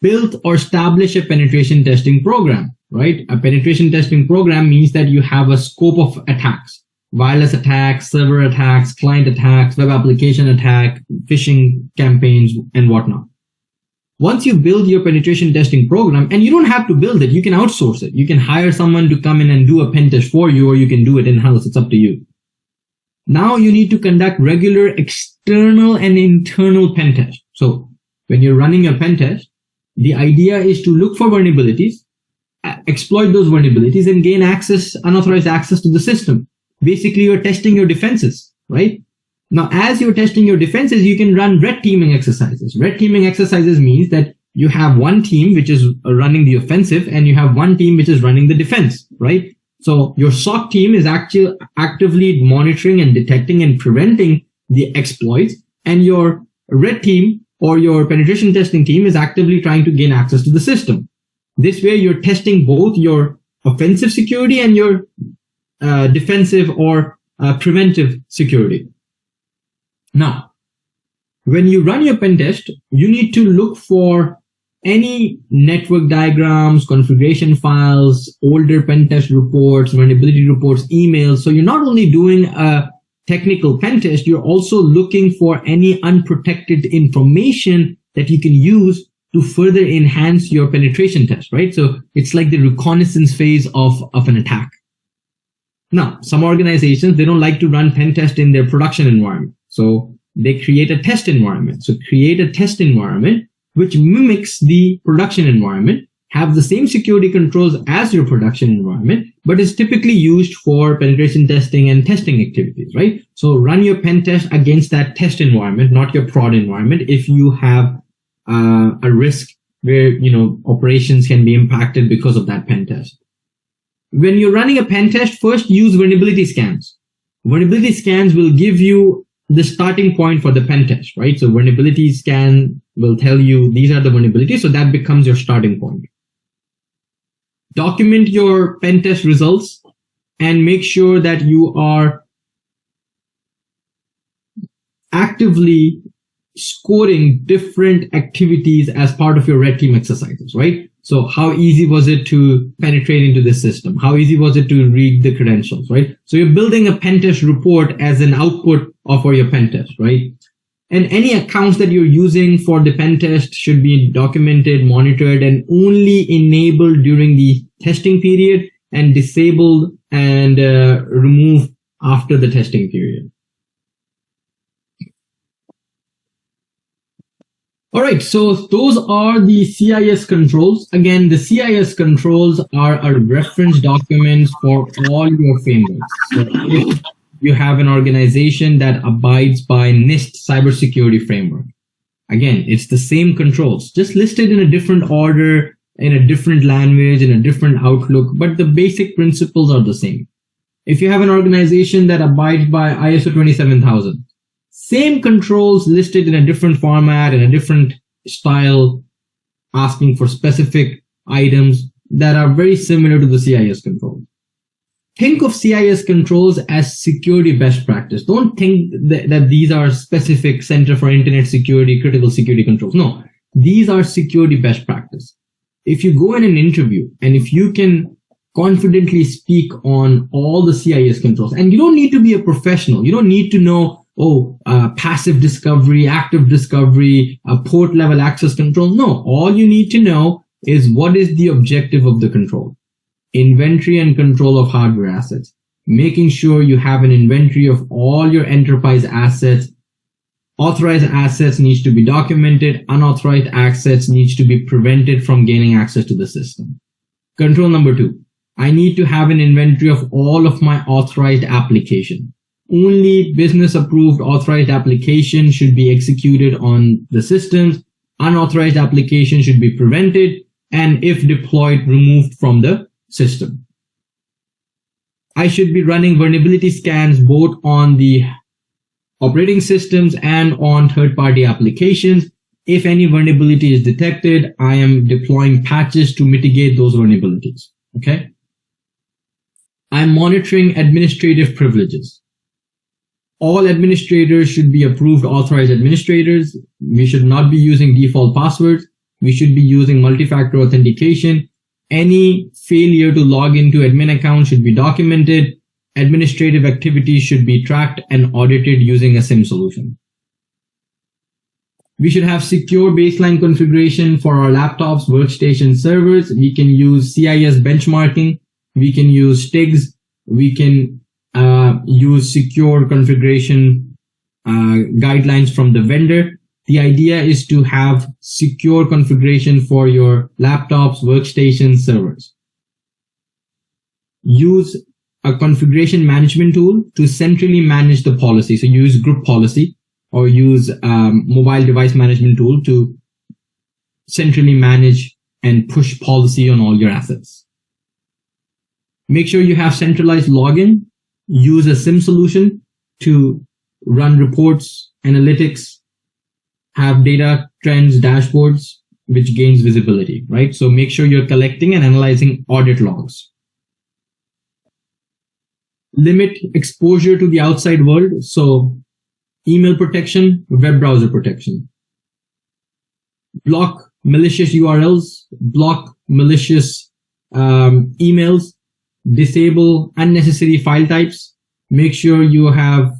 Build or establish a penetration testing program, right? A penetration testing program means that you have a scope of attacks. Wireless attacks, server attacks, client attacks, web application attack, phishing campaigns, and whatnot. Once you build your penetration testing program, and you don't have to build it, you can outsource it. You can hire someone to come in and do a pen test for you, or you can do it in-house. It's up to you. Now you need to conduct regular external and internal pen tests. So when you're running a pen test, the idea is to look for vulnerabilities, exploit those vulnerabilities, and gain access, unauthorized access to the system. Basically, you're testing your defenses, right? Now, as you're testing your defenses, you can run red teaming exercises. Red teaming exercises means that you have one team which is running the offensive and you have one team which is running the defense, right? So your SOC team is actually actively monitoring and detecting and preventing the exploits, and your red team or your penetration testing team is actively trying to gain access to the system. This way, you're testing both your offensive security and your defensive or preventive security. Now, when you run your pen test, you need to look for any network diagrams, configuration files, older pen test reports, vulnerability reports, emails. So you're not only doing a technical pen test, you're also looking for any unprotected information that you can use to further enhance your penetration test, right? So it's like the reconnaissance phase of an attack. Now, some organizations, they don't like to run pen test in their production environment. So they create a test environment. So create a test environment which mimics the production environment, have the same security controls as your production environment, but is typically used for penetration testing and testing activities, right? So run your pen test against that test environment, not your prod environment, if you have a risk where, operations can be impacted because of that pen test. When you're running a pen test, first use vulnerability scans. Vulnerability scans will give you the starting point for the pen test, right? So vulnerability scan will tell you these are the vulnerabilities, so that becomes your starting point. Document your pen test results and make sure that you are actively scoring different activities as part of your red team exercises, right? So how easy was it to penetrate into the system? How easy was it to read the credentials, right? So you're building a pen test report as an output for your pen test, right? And any accounts that you're using for the pen test should be documented, monitored, and only enabled during the testing period and disabled and removed after the testing period. All right, so those are the CIS controls. Again, the CIS controls are a reference document for all your frameworks. So if you have an organization that abides by NIST cybersecurity framework, Again, it's the same controls, just listed in a different order, in a different language, in a different outlook, but the basic principles are the same. If you have an organization that abides by ISO 27000, same controls listed in a different format, in a different style, asking for specific items that are very similar to the CIS controls. Think of CIS controls as security best practice. Don't think that these are specific Center for Internet Security, critical security controls. No, these are security best practice. If you go in an interview and if you can confidently speak on all the CIS controls, and you don't need to be a professional, you don't need to know, passive discovery, active discovery, port level access control. No, all you need to know is what is the objective of the control. Inventory and control of hardware assets, making sure you have an inventory of all your enterprise assets. Authorized assets needs to be documented. Unauthorized assets needs to be prevented from gaining access to the system. Control number 2, I need to have an inventory of all of my authorized application. Only business approved authorized application should be executed on the systems. Unauthorized application should be prevented, and if deployed, removed from the system. I should be running vulnerability scans both on the operating systems and on third-party applications. If any vulnerability is detected, I am deploying patches to mitigate those vulnerabilities. Okay. I'm monitoring administrative privileges. All administrators should be approved authorized administrators. We should not be using default passwords. We should be using multi-factor authentication. Any failure to log into admin account should be documented. Administrative activities should be tracked and audited using a SIM solution. We should have secure baseline configuration for our laptops, workstation servers. We can use CIS benchmarking. We can use STIGs. We can use secure configuration guidelines from the vendor. The idea is to have secure configuration for your laptops, workstations, servers. Use a configuration management tool to centrally manage the policy. So use group policy or use mobile device management tool to centrally manage and push policy on all your assets. Make sure you have centralized login. Use a SIM solution to run reports, analytics, have data trends, dashboards, which gains visibility, right? So make sure you're collecting and analyzing audit logs. Limit exposure to the outside world. So email protection, web browser protection. Block malicious URLs, block malicious emails, disable unnecessary file types. Make sure you have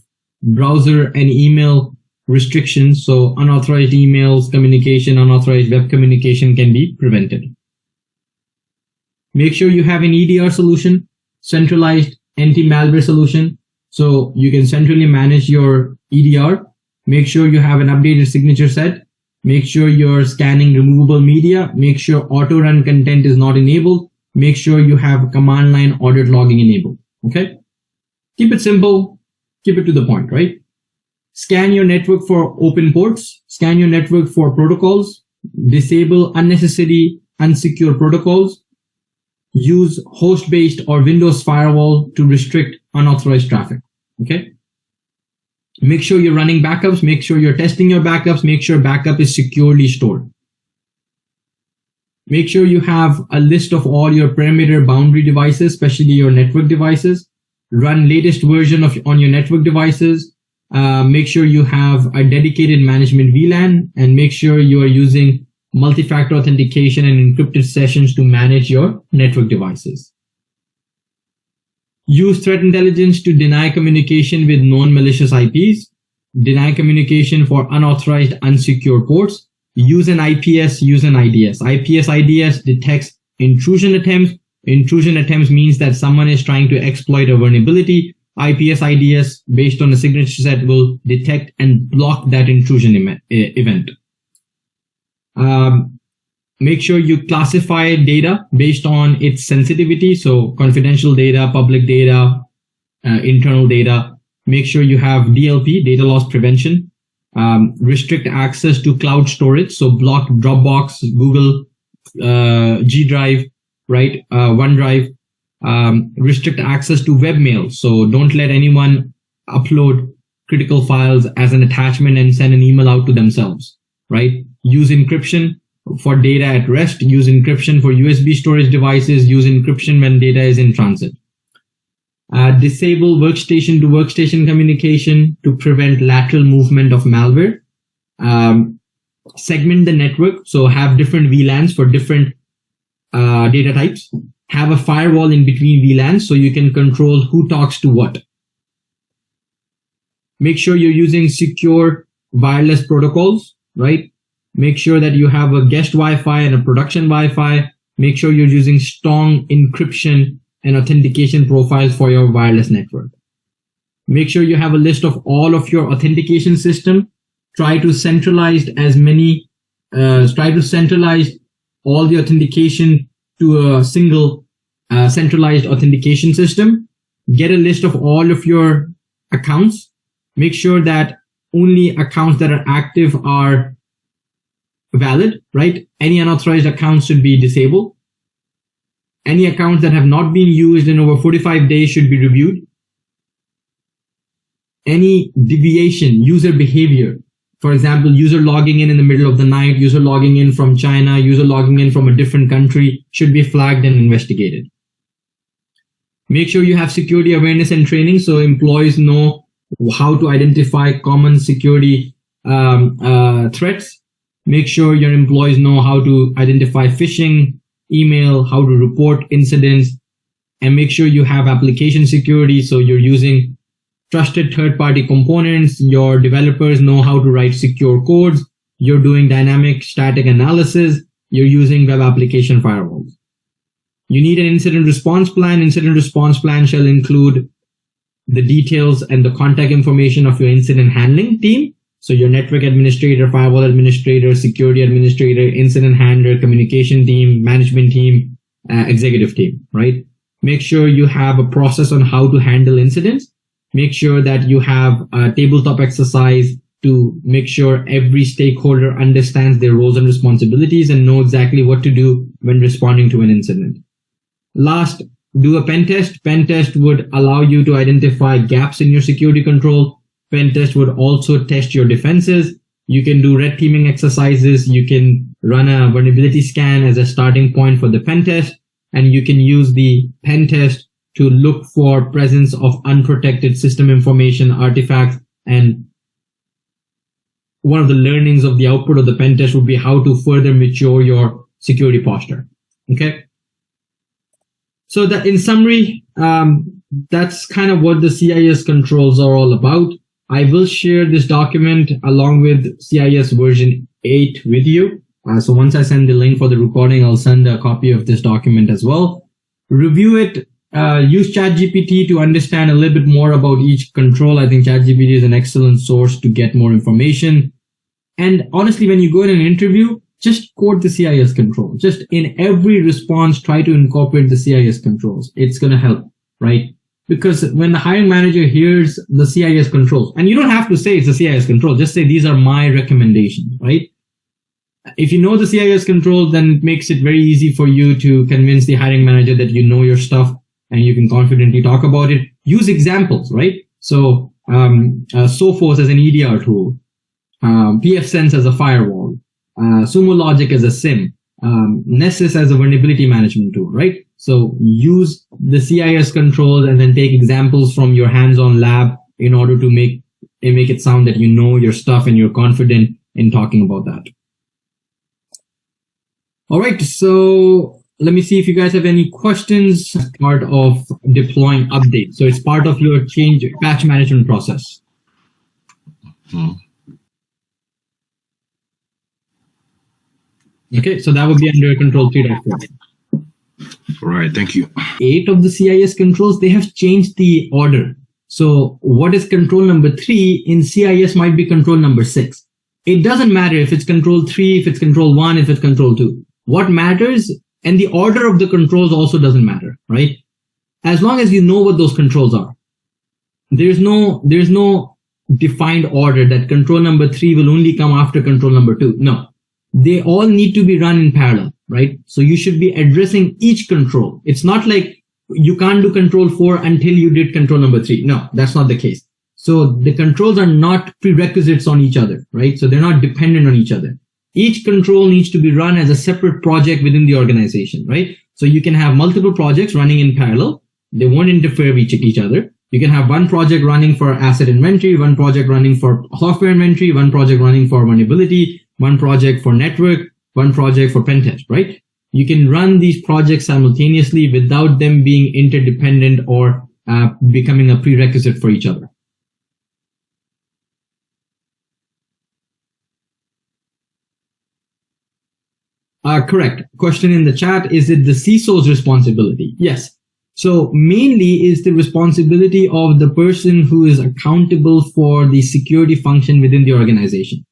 browser and email restrictions, so unauthorized emails, communication, unauthorized web communication can be prevented. Make sure you have an EDR solution, centralized anti-malware solution, so you can centrally manage your EDR. Make sure you have an updated signature set. Make sure you're scanning removable media. Make sure auto-run content is not enabled. Make sure you have command line audit logging enabled. Okay? Keep it simple. Keep it to the point, right? Scan your network for open ports. Scan your network for protocols. Disable unnecessary unsecure protocols. Use host-based or Windows firewall to restrict unauthorized traffic. Okay? Make sure you're running backups. Make sure you're testing your backups. Make sure backup is securely stored. Make sure you have a list of all your perimeter boundary devices, especially your network devices. Run latest version on your network devices. Make sure you have a dedicated management VLAN, and make sure you are using multi-factor authentication and encrypted sessions to manage your network devices. Use threat intelligence to deny communication with known malicious IPs. Deny communication for unauthorized unsecure ports. Use an IPS, use an IDS. IPS detects intrusion attempts. Intrusion attempts means that someone is trying to exploit a vulnerability. IPS, based on a signature set, will detect and block that intrusion event. Make sure you classify data based on its sensitivity. So confidential data, public data, internal data. Make sure you have DLP, data loss prevention. restrict access to cloud storage. So block Dropbox, Google, G Drive, right? OneDrive. Restrict access to webmail. So don't let anyone upload critical files as an attachment and send an email out to themselves, right? Use encryption for data at rest. Use encryption for USB storage devices. Use encryption when data is in transit. Disable workstation to workstation communication to prevent lateral movement of malware. Segment the network. So have different VLANs for different data types. Have a firewall in between VLANs so you can control who talks to what. Make sure you're using secure wireless protocols, right? Make sure that you have a guest Wi-Fi and a production Wi-Fi. Make sure you're using strong encryption and authentication profiles for your wireless network. Make sure you have a list of all of your authentication system. Try to centralize all the authentication to a single centralized authentication system. Get a list of all of your accounts. Make sure that only accounts that are active are valid, right? Any unauthorized accounts should be disabled. Any accounts that have not been used in over 45 days should be reviewed. Any deviation, user behavior, for example, user logging in the middle of the night, user logging in from China, user logging in from a different country, should be flagged and investigated. Make sure you have security awareness and training so employees know how to identify common security threats. Make sure your employees know how to identify phishing, email, how to report incidents, and make sure you have application security. So you're using trusted third-party components. Your developers know how to write secure codes. You're doing dynamic static analysis. You're using web application firewalls. You need an incident response plan. Incident response plan shall include the details and the contact information of your incident handling team. So your network administrator, firewall administrator, security administrator, incident handler, communication team, management team, executive team, right? Make sure you have a process on how to handle incidents. Make sure that you have a tabletop exercise to make sure every stakeholder understands their roles and responsibilities and know exactly what to do when responding to an incident. Last, do a pen test. Pen test would allow you to identify gaps in your security control. Pen test would also test your defenses. You can do red teaming exercises. You can run a vulnerability scan as a starting point for the pen test. And you can use the pen test to look for presence of unprotected system information, artifacts. And one of the learnings of the output of the pen test would be how to further mature your security posture. Okay. So that in summary, that's kind of what the CIS controls are all about. I will share this document along with CIS version 8 with you. So once I send the link for the recording, I'll send a copy of this document as well. Review it. Use ChatGPT to understand a little bit more about each control. I think ChatGPT is an excellent source to get more information. And honestly, when you go in an interview, just quote the CIS control. Just in every response, try to incorporate the CIS controls. It's going to help, right? Because when the hiring manager hears the CIS controls, and you don't have to say it's a CIS control, just say these are my recommendations, right? If you know the CIS controls, then it makes it very easy for you to convince the hiring manager that you know your stuff and you can confidently talk about it. Use examples, right? So Sophos as an EDR tool, pfSense as a firewall, Sumo Logic as a SIM, Nessus as a vulnerability management tool, right? So use the CIS controls and then take examples from your hands-on lab in order to make it sound that you know your stuff and you're confident in talking about that. All right, so let me see if you guys have any questions as part of deploying updates. So it's part of your change patch management process. Okay, so that would be under control 3.4. All right, thank you. 8 of the CIS controls, they have changed the order. So what is control number 3 in CIS might be control number 6. It doesn't matter if it's control 3, if it's control 1, if it's control 2. What matters, and the order of the controls also doesn't matter, right? As long as you know what those controls are. There's no defined order that control number 3 will only come after control number 2. No, they all need to be run in parallel, right? So you should be addressing each control. It's not like you can't do control 4 until you did control number 3. No, that's not the case. So the controls are not prerequisites on each other, right? So they're not dependent on each other. Each control needs to be run as a separate project within the organization, right? So you can have multiple projects running in parallel. They won't interfere with each other. You can have one project running for asset inventory, one project running for software inventory, one project running for vulnerability, one project for network, one project for pen test, right? You can run these projects simultaneously without them being interdependent or becoming a prerequisite for each other. Correct. Question in the chat, is it the CISO's responsibility? Yes. So mainly is the responsibility of the person who is accountable for the security function within the organization.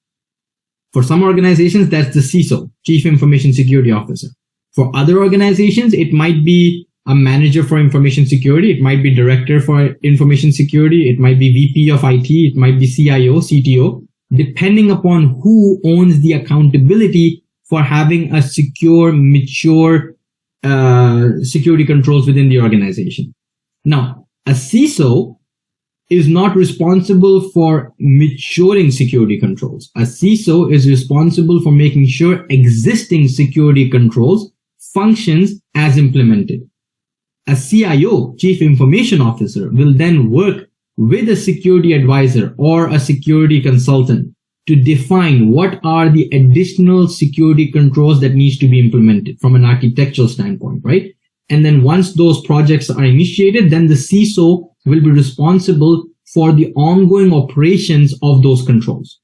For some organizations, that's the CISO, Chief Information Security Officer. For other organizations, it might be a manager for information security. It might be director for information security. It might be VP of IT. It might be CIO, CTO, depending upon who owns the accountability for having a secure, mature security controls within the organization. Now, a CISO is not responsible for maturing security controls. A CISO is responsible for making sure existing security controls functions as implemented. A CIO, Chief Information Officer, will then work with a security advisor or a security consultant to define what are the additional security controls that needs to be implemented from an architectural standpoint, right? And then once those projects are initiated, then the CISO will be responsible for the ongoing operations of those controls,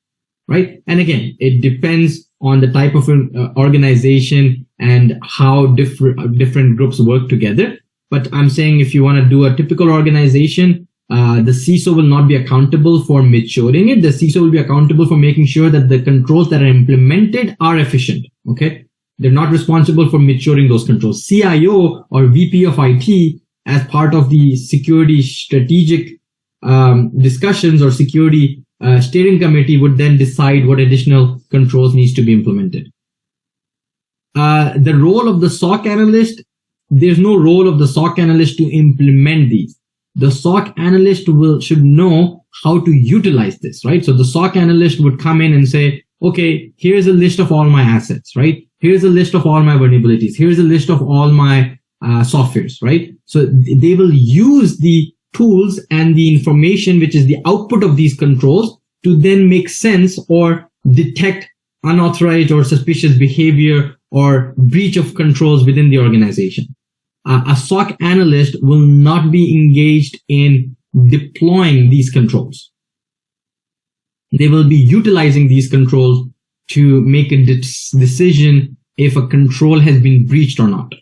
right? And again, it depends on the type of organization and how different groups work together. But I'm saying if you want to do a typical organization, the CISO will not be accountable for maturing it. The CISO will be accountable for making sure that the controls that are implemented are efficient. Okay. They're not responsible for maturing those controls. CIO or VP of IT, as part of the security strategic discussions or security steering committee, would then decide what additional controls needs to be implemented. The role of the SOC analyst, there's no role of the SOC analyst to implement these. The SOC analyst should know how to utilize this, right? So the SOC analyst would come in and say, okay, here's a list of all my assets, right? Here's a list of all my vulnerabilities. Here's a list of all my softwares, right? So they will use the tools and the information, which is the output of these controls, to then make sense or detect unauthorized or suspicious behavior or breach of controls within the organization. A SOC analyst will not be engaged in deploying these controls. They will be utilizing these controls to make a decision if a control has been breached or not.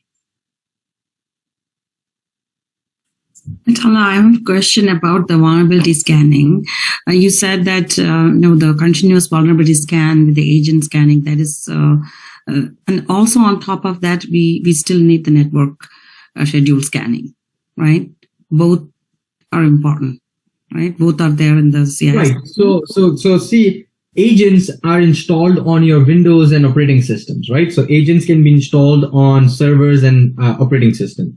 Tala, I have a question about the vulnerability scanning. You said that the continuous vulnerability scan with the agent scanning, that is, and also on top of that, we still need the network schedule scanning, right? Both are important, right? Both are there in the CIS. Right. So see, agents are installed on your Windows and operating systems, right? So agents can be installed on servers and operating systems.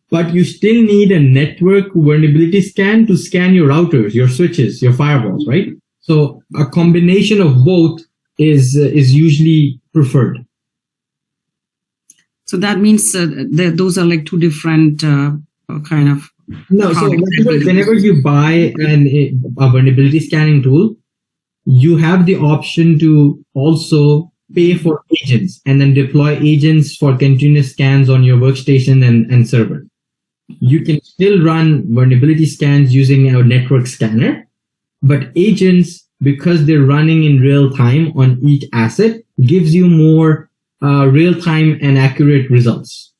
But you still need a network vulnerability scan to scan your routers, your switches, your firewalls, right? So a combination of both is usually preferred. So that means those are like two different kind of. No, so whenever you buy a vulnerability scanning tool, you have the option to also pay for agents and then deploy agents for continuous scans on your workstation and server. You can still run vulnerability scans using our network scanner, but agents, because they're running in real time on each asset, gives you more real-time and accurate results.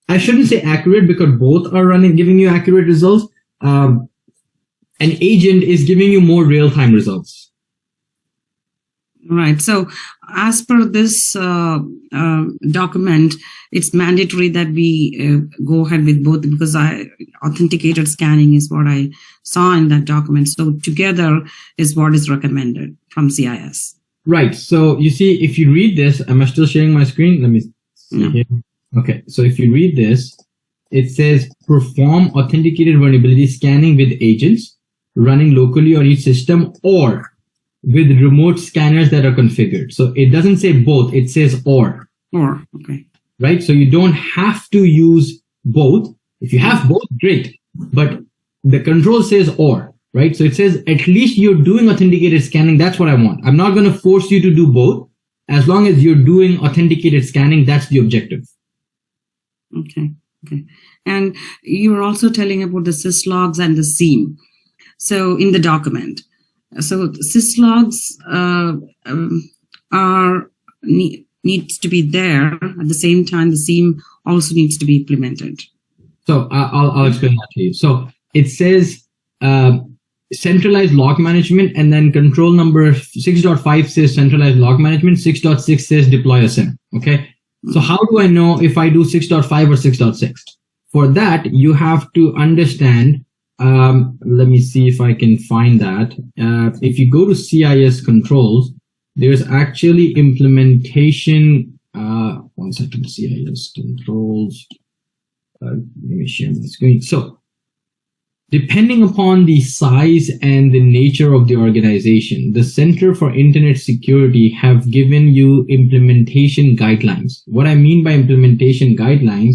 I shouldn't say accurate because both are giving you accurate results. An agent is giving you more real-time results. Right. So as per this document, it's mandatory that we go ahead with both, because authenticated scanning is what I saw in that document. So together is what is recommended from CIS. Right. So you see, if you read this, am I still sharing my screen? Let me see here. Okay. So if you read this, it says perform authenticated vulnerability scanning with agents running locally on each system or with remote scanners that are configured. So it doesn't say both, it says or. Or, okay. Right? So you don't have to use both. If you have both, great. But the control says or, right? So it says at least you're doing authenticated scanning. That's what I want. I'm not going to force you to do both. As long as you're doing authenticated scanning, that's the objective. Okay. Okay. And you were also telling about the syslogs and the SIEM. So in the document, so syslogs needs to be there. At the same time, the SIEM also needs to be implemented. So I'll explain that to you. So it says centralized log management, and then control number 6.5 says centralized log management, 6.6 says deploy a SIEM. Okay. So how do I know if I do 6.5 or 6.6? For that, you have to understand, let me see if I can find that. If you go to CIS controls, there's actually implementation, one second, CIS controls. Let me share my screen. So depending upon the size and the nature of the organization, the Center for Internet Security have given you implementation guidelines. What I mean by implementation guidelines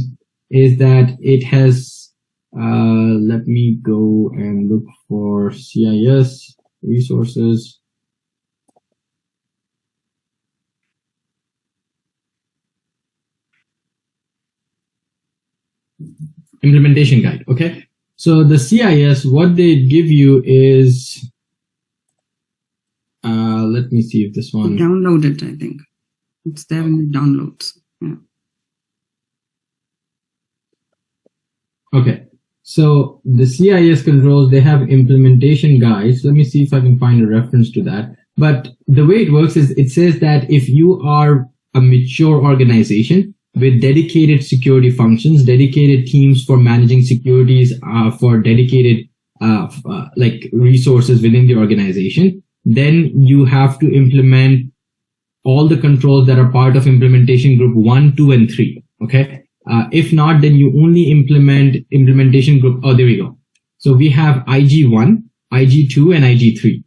is that it has, let me go and look for CIS resources. Implementation guide. Okay. So the CIS, what they give you is, let me see if this one. Download it, I think. It's there in the downloads. Yeah. Okay. So the CIS controls, they have implementation guides. Let me see if I can find a reference to that. But the way it works is it says that if you are a mature organization with dedicated security functions, dedicated teams for managing securities, for dedicated like resources within the organization, then you have to implement all the controls that are part of implementation group 1, 2, and 3. Okay. If not, then you only implement implementation group. Oh, there we go. So we have IG1, IG2, and IG3.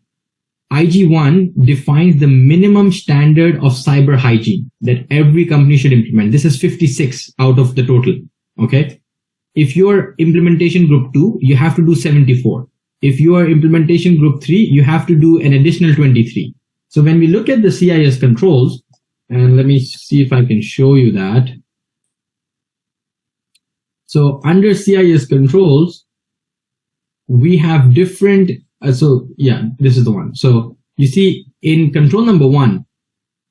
IG1 defines the minimum standard of cyber hygiene that every company should implement. This is 56 out of the total. Okay. If you're implementation group 2, you have to do 74. If you are implementation group 3, you have to do an additional 23. So when we look at the CIS controls, and let me see if I can show you that. So under CIS controls, we have different, so yeah, this is the one. So you see in control number 1,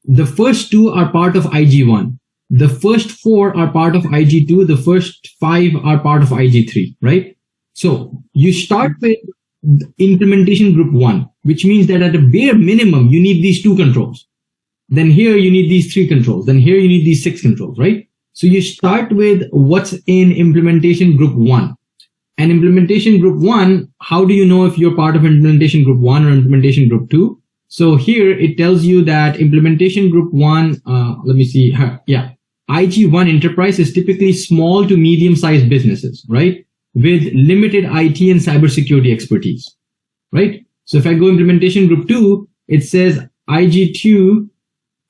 the first 2 are part of IG1. The first 4 are part of IG2. The first 5 are part of IG3, right? So you start with implementation group 1, which means that at a bare minimum, you need these 2 controls. Then here you need these 3 controls. Then here you need these 6 controls, right? So you start with what's in implementation group 1. And implementation group 1, how do you know if you're part of implementation group 1 or implementation group 2? So here it tells you that implementation group 1, let me see, yeah, IG1 enterprise is typically small to medium-sized businesses, right? With limited IT and cybersecurity expertise, right? So if I go implementation group 2, it says IG2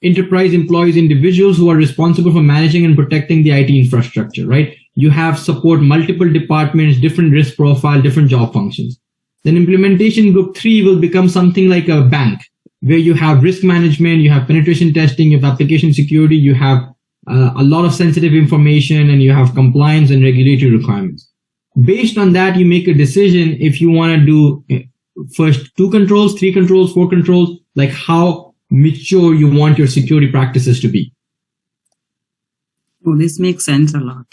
enterprise employs individuals who are responsible for managing and protecting the IT infrastructure, right? You have support multiple departments, different risk profile, different job functions. Then implementation group 3 will become something like a bank where you have risk management, you have penetration testing, you have application security, you have a lot of sensitive information, and you have compliance and regulatory requirements. Based on that, you make a decision if you want to do first 2 controls, 3 controls, 4 controls, like how mature you want your security practices to be. Oh, this makes sense a lot.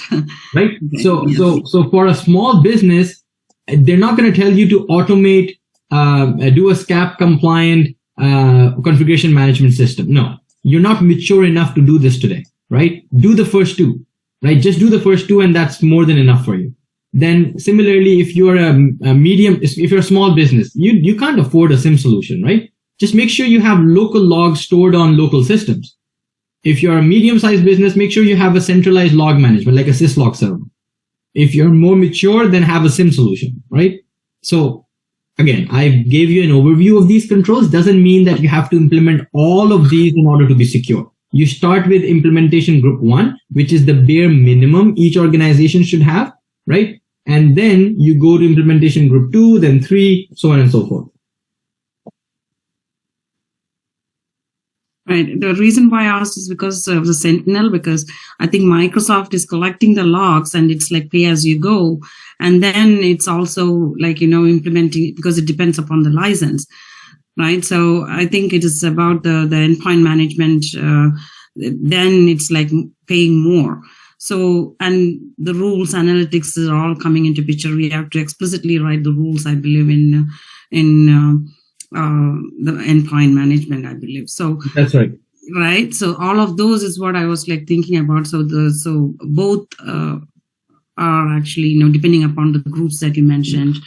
Right? Okay. So, Yes. so for a small business, they're not going to tell you to automate, do a SCAP compliant configuration management system. No, you're not mature enough to do this today, right? Do the first 2, right? Just do the first 2 and that's more than enough for you. Then similarly, if you're a medium, if you're a small business, you can't afford a SIM solution, right? Just make sure you have local logs stored on local systems. If you're a medium-sized business, make sure you have a centralized log management, like a syslog server. If you're more mature, then have a SIM solution, right? So again, I gave you an overview of these controls. Doesn't mean that you have to implement all of these in order to be secure. You start with implementation group 1, which is the bare minimum each organization should have, right? And then you go to implementation group 2, then 3, so on and so forth. Right. The reason why I asked is because of the Sentinel, because I think Microsoft is collecting the logs and it's like pay as you go. And then it's also like, implementing, because it depends upon the license, right? So I think it is about the endpoint management. Then it's like paying more. So, and the rules, analytics is all coming into picture. We have to explicitly write the rules, I believe, in the endpoint management, I believe. So that's right. Right. So all of those is what I was like thinking about. So both are actually, depending upon the groups that you mentioned,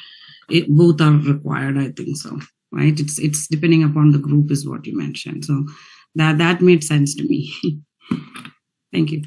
both are required, I think so. Right. It's depending upon the group is what you mentioned. So that made sense to me. Thank you.